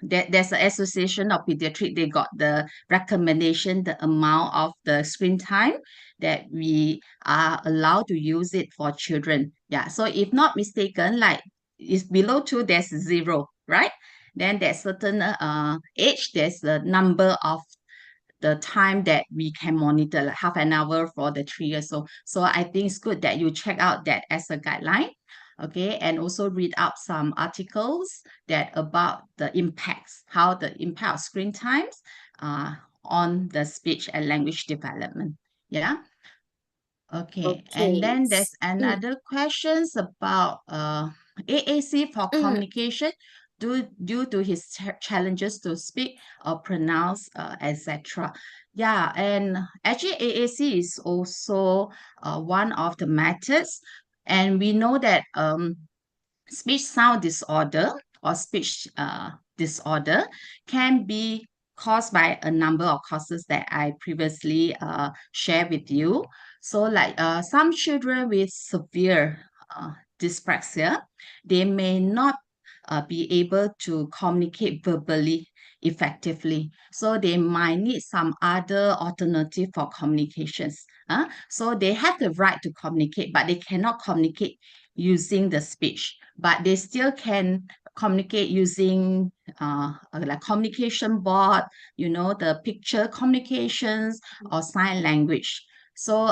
S4: there's an association of pediatric, they got the recommendation, the amount of the screen time that we are allowed to use it for children. Yeah, so if not mistaken, like it's below 2, there's 0, right? Then there's certain age, there's the number of the time that we can monitor, like half an hour for the 3 years old. So I think it's good that you check out that as a guideline. Okay, and also read up some articles that about the impacts, how the impact of screen times on the speech and language development. Yeah. Okay, and
S3: Okay.
S4: then there's
S3: Mm,
S4: another questions about AAC for
S3: mm,
S4: communication due to his challenges to speak or pronounce, etc. Yeah, and actually AAC is also one of the methods, and we know that speech sound disorder or speech disorder can be caused by a number of causes that I previously shared with you. So, like some children with severe dyspraxia, they may not be able to communicate verbally effectively. So, they might need some other alternative for communications. So, they have the right to communicate, but they cannot communicate using the speech, but they still can communicate using like communication board, the picture communications or sign language. So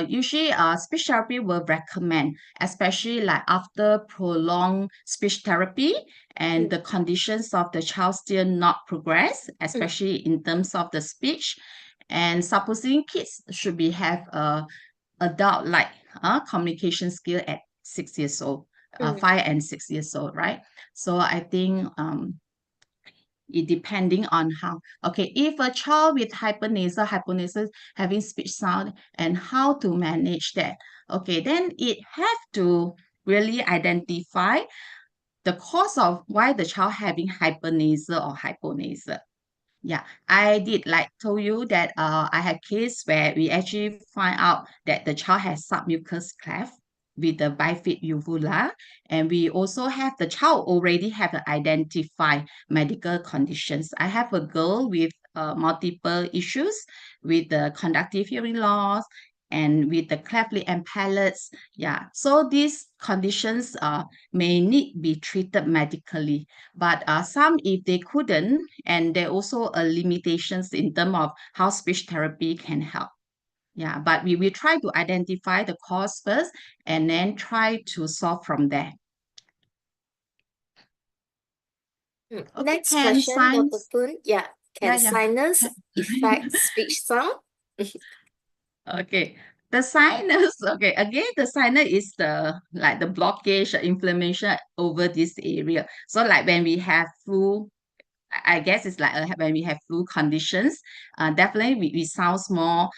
S4: usually speech therapy will recommend, especially like after prolonged speech therapy and
S3: mm,
S4: the conditions of the child still not progress,
S3: mm,
S4: especially in terms of the speech. And supposing kids should be have a adult like communication skill at 6 years old,
S3: mm.
S4: 5 and 6 years old, right? So I think it depending on how. Okay, if a child with hyponasia having speech sound and how to manage that. Okay, then it have to really identify the cause of why the child having hypernasia or hyponasia. Yeah, I did like told you that I had case where we actually find out that the child has submucous cleft with the bifid uvula, and we also have the child already have identified medical conditions. I have a girl with multiple issues with the conductive hearing loss and with the cleft lip and palates. Yeah, so these conditions may need be treated medically, but some if they couldn't, and there also are limitations in terms of how speech therapy can help. Yeah, but we will try to identify the cause first and then try to solve from there. Okay,
S3: Next
S4: can
S3: question, Dr.
S4: science?
S3: Poon. Yeah, can
S4: Yeah.
S3: sinus affect speech sound?
S4: Okay. The sinus, okay, again, the sinus is the like the blockage, inflammation over this area. So like when we have flu, I guess it's like when we have flu conditions, definitely we sounds more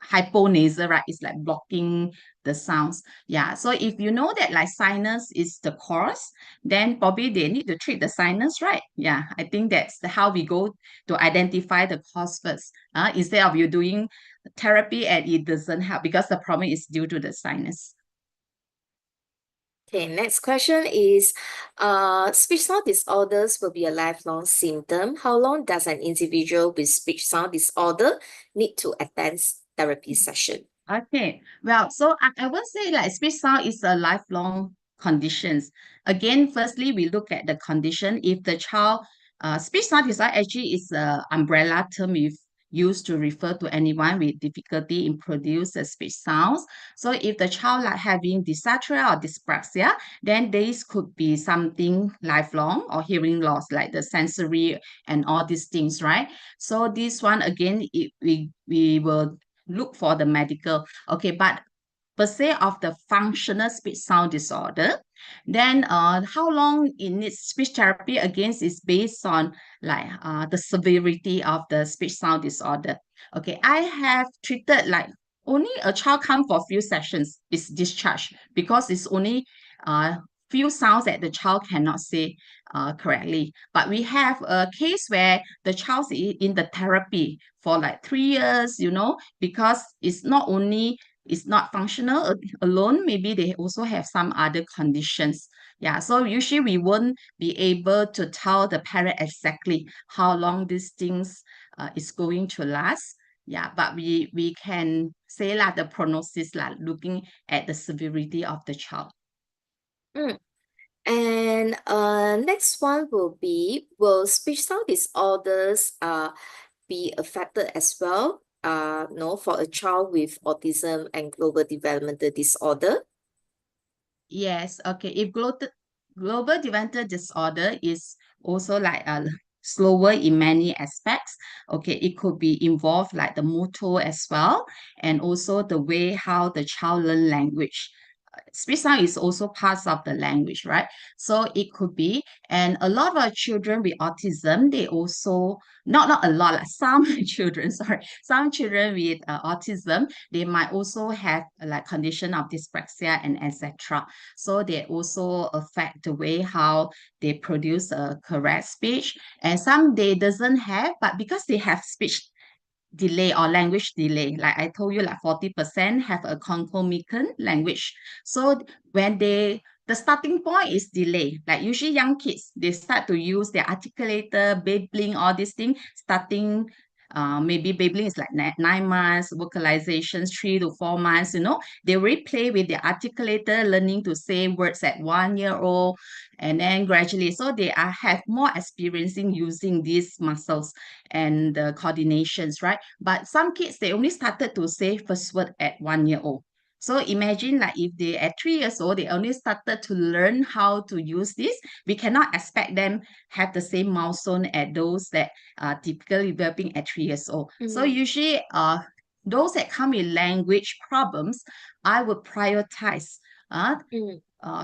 S4: hyponasal, right? It's like blocking the sounds. Yeah. So if you know that like sinus is the cause, then probably they need to treat the sinus, right? Yeah. I think that's how we go to identify the cause first. Instead of you doing therapy and it doesn't help because the problem is due to the sinus.
S3: Okay, next question is, speech sound disorders will be a lifelong symptom. How long does an individual with speech sound disorder need to attend therapy session?
S4: Okay, well, so I would say like speech sound is a lifelong conditions. Again, firstly, we look at the condition. If the child, speech sound disorder actually is a umbrella term we used to refer to anyone with difficulty in produce the speech sounds. So if the child like having dyslexia or dyspraxia, then this could be something lifelong or hearing loss, like the sensory and all these things, right? So this one again, we will look for the medical. Okay, but per se of the functional speech sound disorder, then how long it needs speech therapy again is based on like the severity of the speech sound disorder. Okay, I have treated like only a child come for few sessions is discharged because it's only few sounds that the child cannot say correctly. But we have a case where the child is in the therapy for like 3 years, because it's not functional alone. Maybe they also have some other conditions. Yeah, so usually we won't be able to tell the parent exactly how long these things is going to last. Yeah, but we can say like the prognosis, like looking at the severity of the child.
S3: Mm. And next one will be, will speech sound disorders be affected as well? No, for a child with autism and global developmental disorder.
S4: Yes, okay. If global developmental disorder is also like slower in many aspects, okay, it could be involved like the motor as well, and also the way how the child learn language. Speech sound is also part of the language, right? So it could be, and a lot of children with autism, they also not a lot, like some children, sorry, some children with autism, they might also have like condition of dyspraxia and etc. So they also affect the way how they produce a correct speech, and some they doesn't have, but because they have speech delay or language delay. Like I told you, like 40% have a concomitant language. So when the starting point is delay. Like usually young kids, they start to use their articulator, babbling, all these things, starting maybe babbling is like 9 months, vocalizations 3 to 4 months, they really play with the articulator, learning to say words at 1 year old, and then gradually, so they have more experiencing using these muscles and the coordinations, right? But some kids, they only started to say first word at 1 year old. So imagine like if they at 3 years old, they only started to learn how to use this. We cannot expect them have the same milestone at those that are typically developing at 3 years old. So usually those that come with language problems, I would prioritize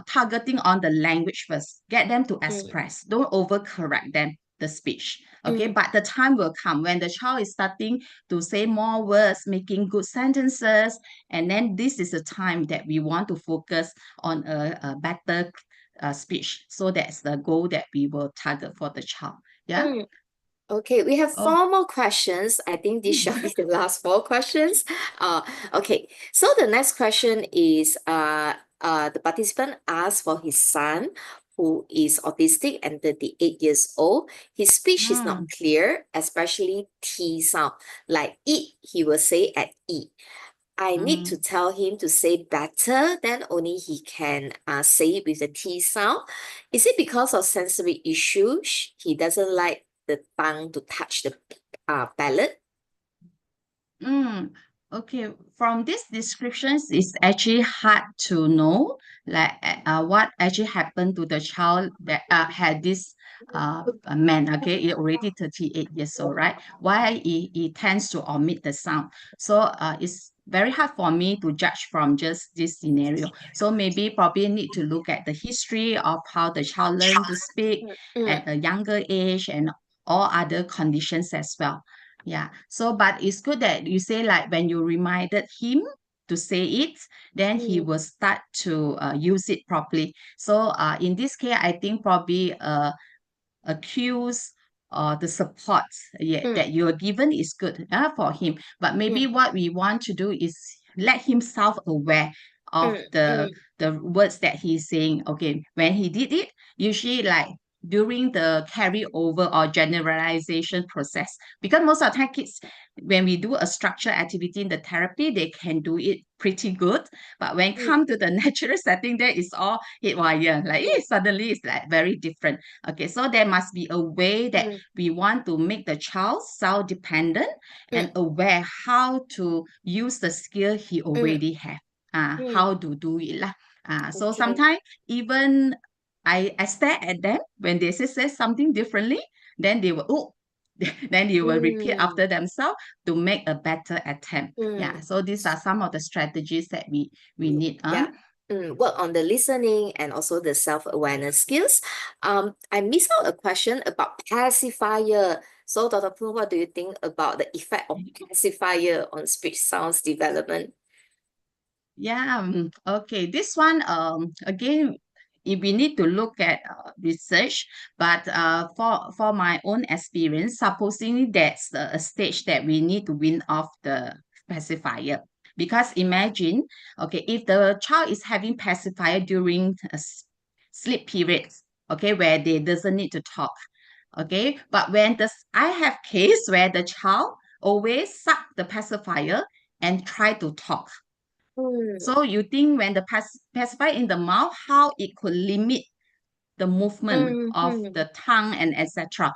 S4: targeting on the language first. Get them to express. Don't overcorrect them, the speech. Okay, but the time will come when the child is starting to say more words, making good sentences, and then this is the time that we want to focus on a better speech. So that's the goal that we will target for the child. Yeah.
S3: Okay, we have
S4: Oh.
S3: 4 more questions. I think this shall be the last 4 questions. Okay, so the next question is the participant asked for his son who is autistic and 38 years old. His speech is not clear, especially T sound. Like eat, he will say at eat. I need to tell him to say better, then only he can say it with the T sound. Is it because of sensory issues? He doesn't like the tongue to touch the palate?
S4: Okay, from these descriptions, it's actually hard to know like what actually happened to the child that had this man, okay, he already 38 years old, right? Why he tends to omit the sound. So it's very hard for me to judge from just this scenario. So maybe probably need to look at the history of how the child learned to speak at a younger age and all other conditions as well. Yeah. So, but it's good that you say like when you reminded him to say it, then he will start to use it properly. So, in this case, I think probably cues or the support that you are given is good for him. But maybe what we want to do is let him self-aware of the words that he's saying. Okay, when he did it, usually like during the carryover or generalization process, because most of the time kids, when we do a structured activity in the therapy, they can do it pretty good. But when come to the natural setting, there is all haywire. Like suddenly it's like very different. Okay, so there must be a way that we want to make the child self-dependent and aware how to use the skill he already have. How to do it lah. So
S3: Okay.
S4: sometimes even I stare at them when they say something differently, then they will then you will repeat after themselves to make a better attempt. Yeah. So these are some of the strategies that we need.
S3: Yeah. Work on the listening and also the self-awareness skills. I missed out a question about pacifier. So, Dr. Pooh, what do you think about the effect of pacifier on speech sounds development?
S4: Yeah, okay. This one, again, if we need to look at research, but for my own experience, supposing that's a stage that we need to wean off the pacifier. Because imagine, okay, if the child is having pacifier during sleep periods, okay, where they doesn't need to talk, okay, but when I have case where the child always suck the pacifier and try to talk. So you think when the pacifier in the mouth, how it could limit the movement of the tongue and etc.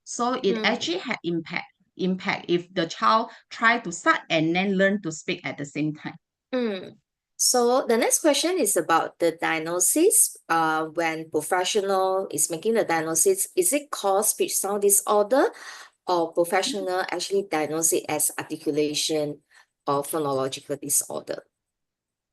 S4: So it actually had impact if the child try to suck and then learn to speak at the same time.
S3: So the next question is about the diagnosis. When professional is making the diagnosis, is it called speech sound disorder, or professional actually diagnose it as articulation or phonological disorder?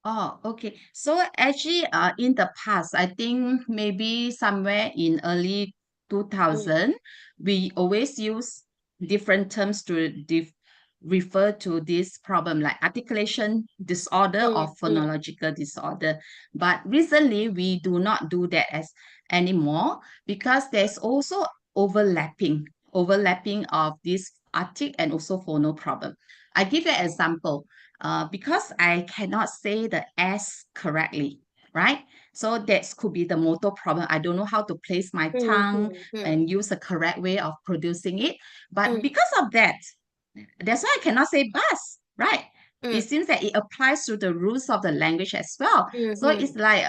S4: Oh, okay. So actually, in the past, I think maybe somewhere in early 2000, we always use different terms to refer to this problem, like articulation disorder or phonological disorder. But recently, we do not do that as anymore because there's also overlapping of this artic and also phono problem. I give you an example. Because I cannot say the S correctly, right? So that could be the motor problem. I don't know how to place my tongue and use the correct way of producing it. But because of that, that's why I cannot say bus, right? It seems that it applies to the rules of the language as well. So it's like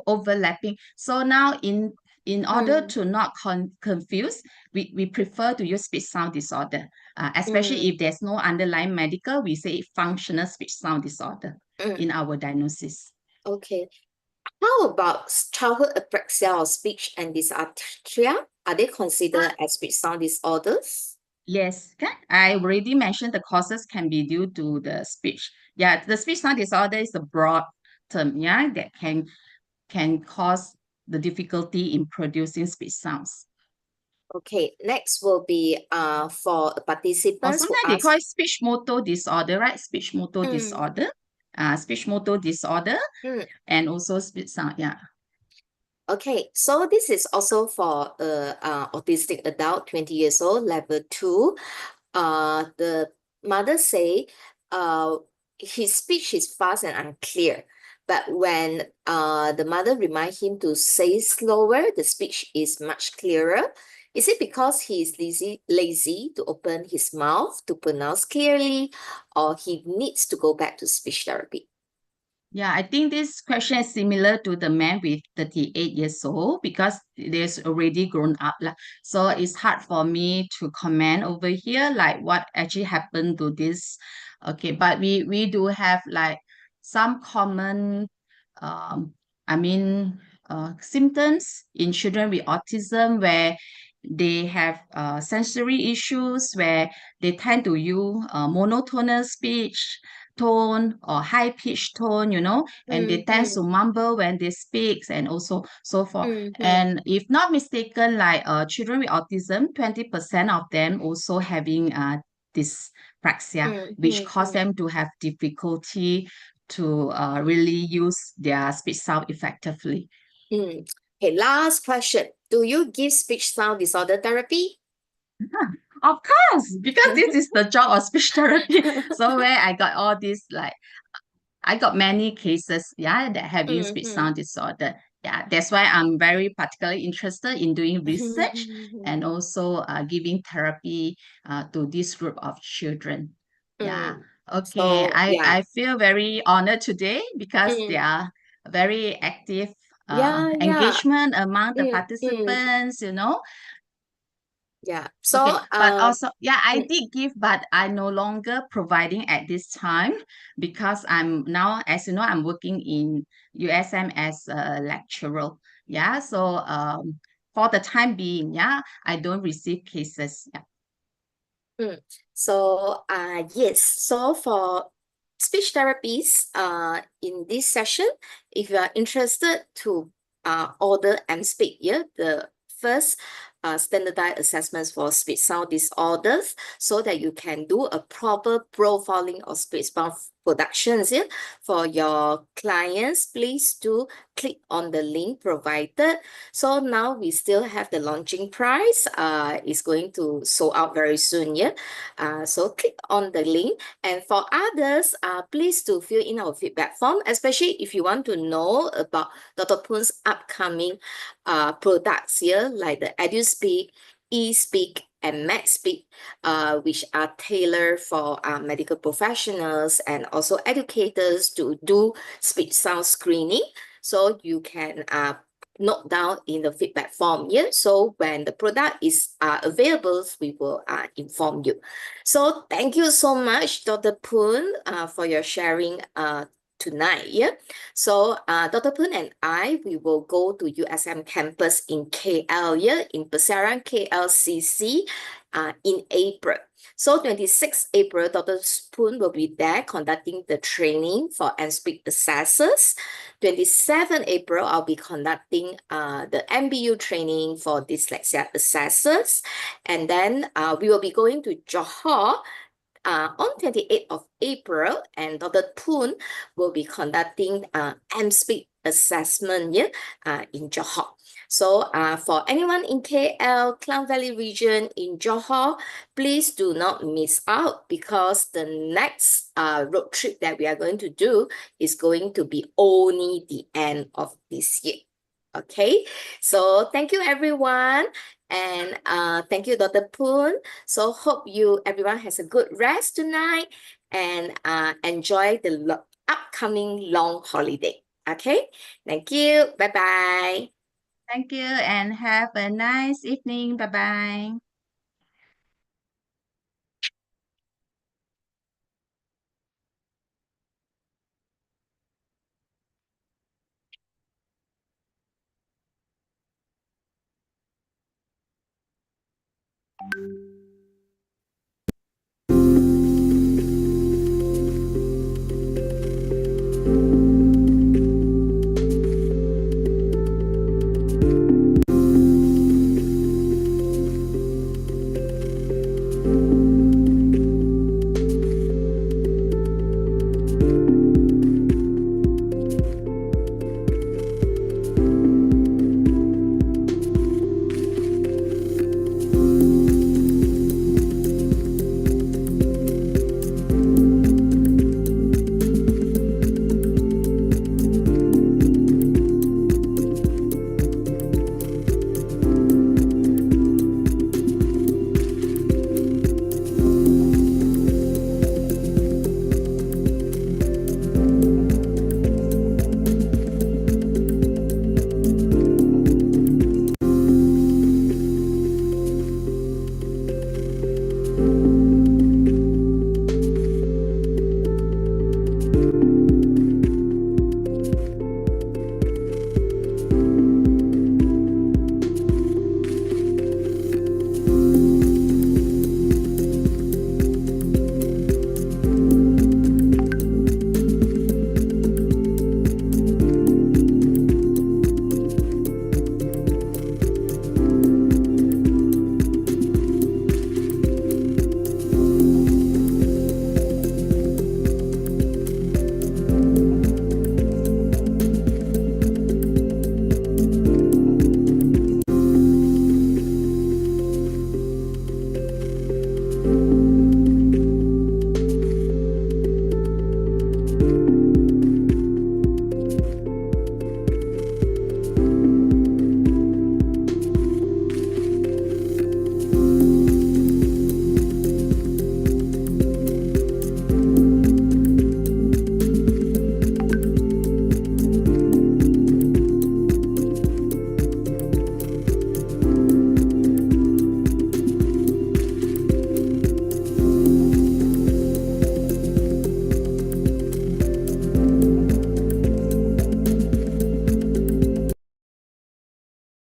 S4: overlapping. So now in order to not confuse, we prefer to use speech sound disorder. Especially if there's no underlying medical, we say functional speech sound disorder in our diagnosis.
S3: Okay. How about childhood apraxia or speech and dysarthria? Are they considered as speech sound disorders?
S4: Yes, I already mentioned the causes can be due to the speech. Yeah, the speech sound disorder is a broad term, yeah, that can cause the difficulty in producing speech sounds.
S3: Okay, next will be for
S4: Or
S3: participants who
S4: sometimes they call
S3: ask.
S4: it speech motor disorder, right? Speech motor disorder. Speech motor disorder and also speech sound, yeah.
S3: Okay, so this is also for autistic adult, 20 years old, level 2. The mother say his speech is fast and unclear. But when the mother remind him to say slower, the speech is much clearer. Is it because he is lazy to open his mouth to pronounce clearly, or he needs to go back to speech therapy?
S4: Yeah, I think this question is similar to the man with 38 years old because there's already grown up. So it's hard for me to comment over here, like what actually happened to this. Okay, but we do have like some common, um, I mean, symptoms in children with autism where they have sensory issues where they tend to use monotonal speech tone or high pitched tone, and they tend to mumble when they speak and also so forth. And if not mistaken, like children with autism, 20% of them also having dyspraxia, which cause them to have difficulty to really use their speech sound effectively.
S3: Okay, last question. Do you give speech sound disorder therapy?
S4: Of course, because this is the job of speech therapy. So where I got all these like I got many cases, yeah, that having speech sound disorder. Yeah, that's why I'm very particularly interested in doing research and also giving therapy to this group of children. Yeah. Okay.
S3: So, yeah.
S4: I feel very honored today because there are very active
S3: Yeah.
S4: engagement among the participants,
S3: Yeah.
S4: Okay,
S3: So,
S4: but also, yeah, I did give, but I no longer providing at this time because I'm now, as you know, I'm working in USM as a lecturer. Yeah, so for the time being, yeah, I don't receive cases. Yeah.
S3: So, yes. So for speech therapies, in this session, if you are interested to order and speak, yeah, the first standardized assessments for speech sound disorders so that you can do a proper profiling of speech sound productions. Yeah? For your clients, please do click on the link provided. So now we still have the launching price. It's going to sold out very soon. Yeah. So click on the link. And for others, please do fill in our feedback form, especially if you want to know about Dr. Poon's upcoming products here, like the EduSpeak, eSpeak, and MedSpeak, which are tailored for medical professionals and also educators to do speech sound screening. So you can note down in the feedback form. Yeah. So when the product is available, we will inform you. So thank you so much, Dr. Poon, for your sharing tonight. Yeah. So Dr. Poon and I, we will go to USM campus in KL, yeah, in Pasaran KLCC in April. So 26 April, Dr. Poon will be there conducting the training for NSpeak assessors. 27 April, I'll be conducting the MBU training for dyslexia assessors. And then we will be going to Johor on 28th of April, and Dr. Poon will be conducting MSpeak assessment, yeah, in Johor. So for anyone in KL, Klang Valley region in Johor, please do not miss out, because the next road trip that we are going to do is going to be only the end of this year. Okay, so thank you everyone, and thank you Dr. Poon. So hope everyone has a good rest tonight, and enjoy the upcoming long holiday. Okay, thank you. Bye bye.
S4: Thank you and have a nice evening. Bye bye.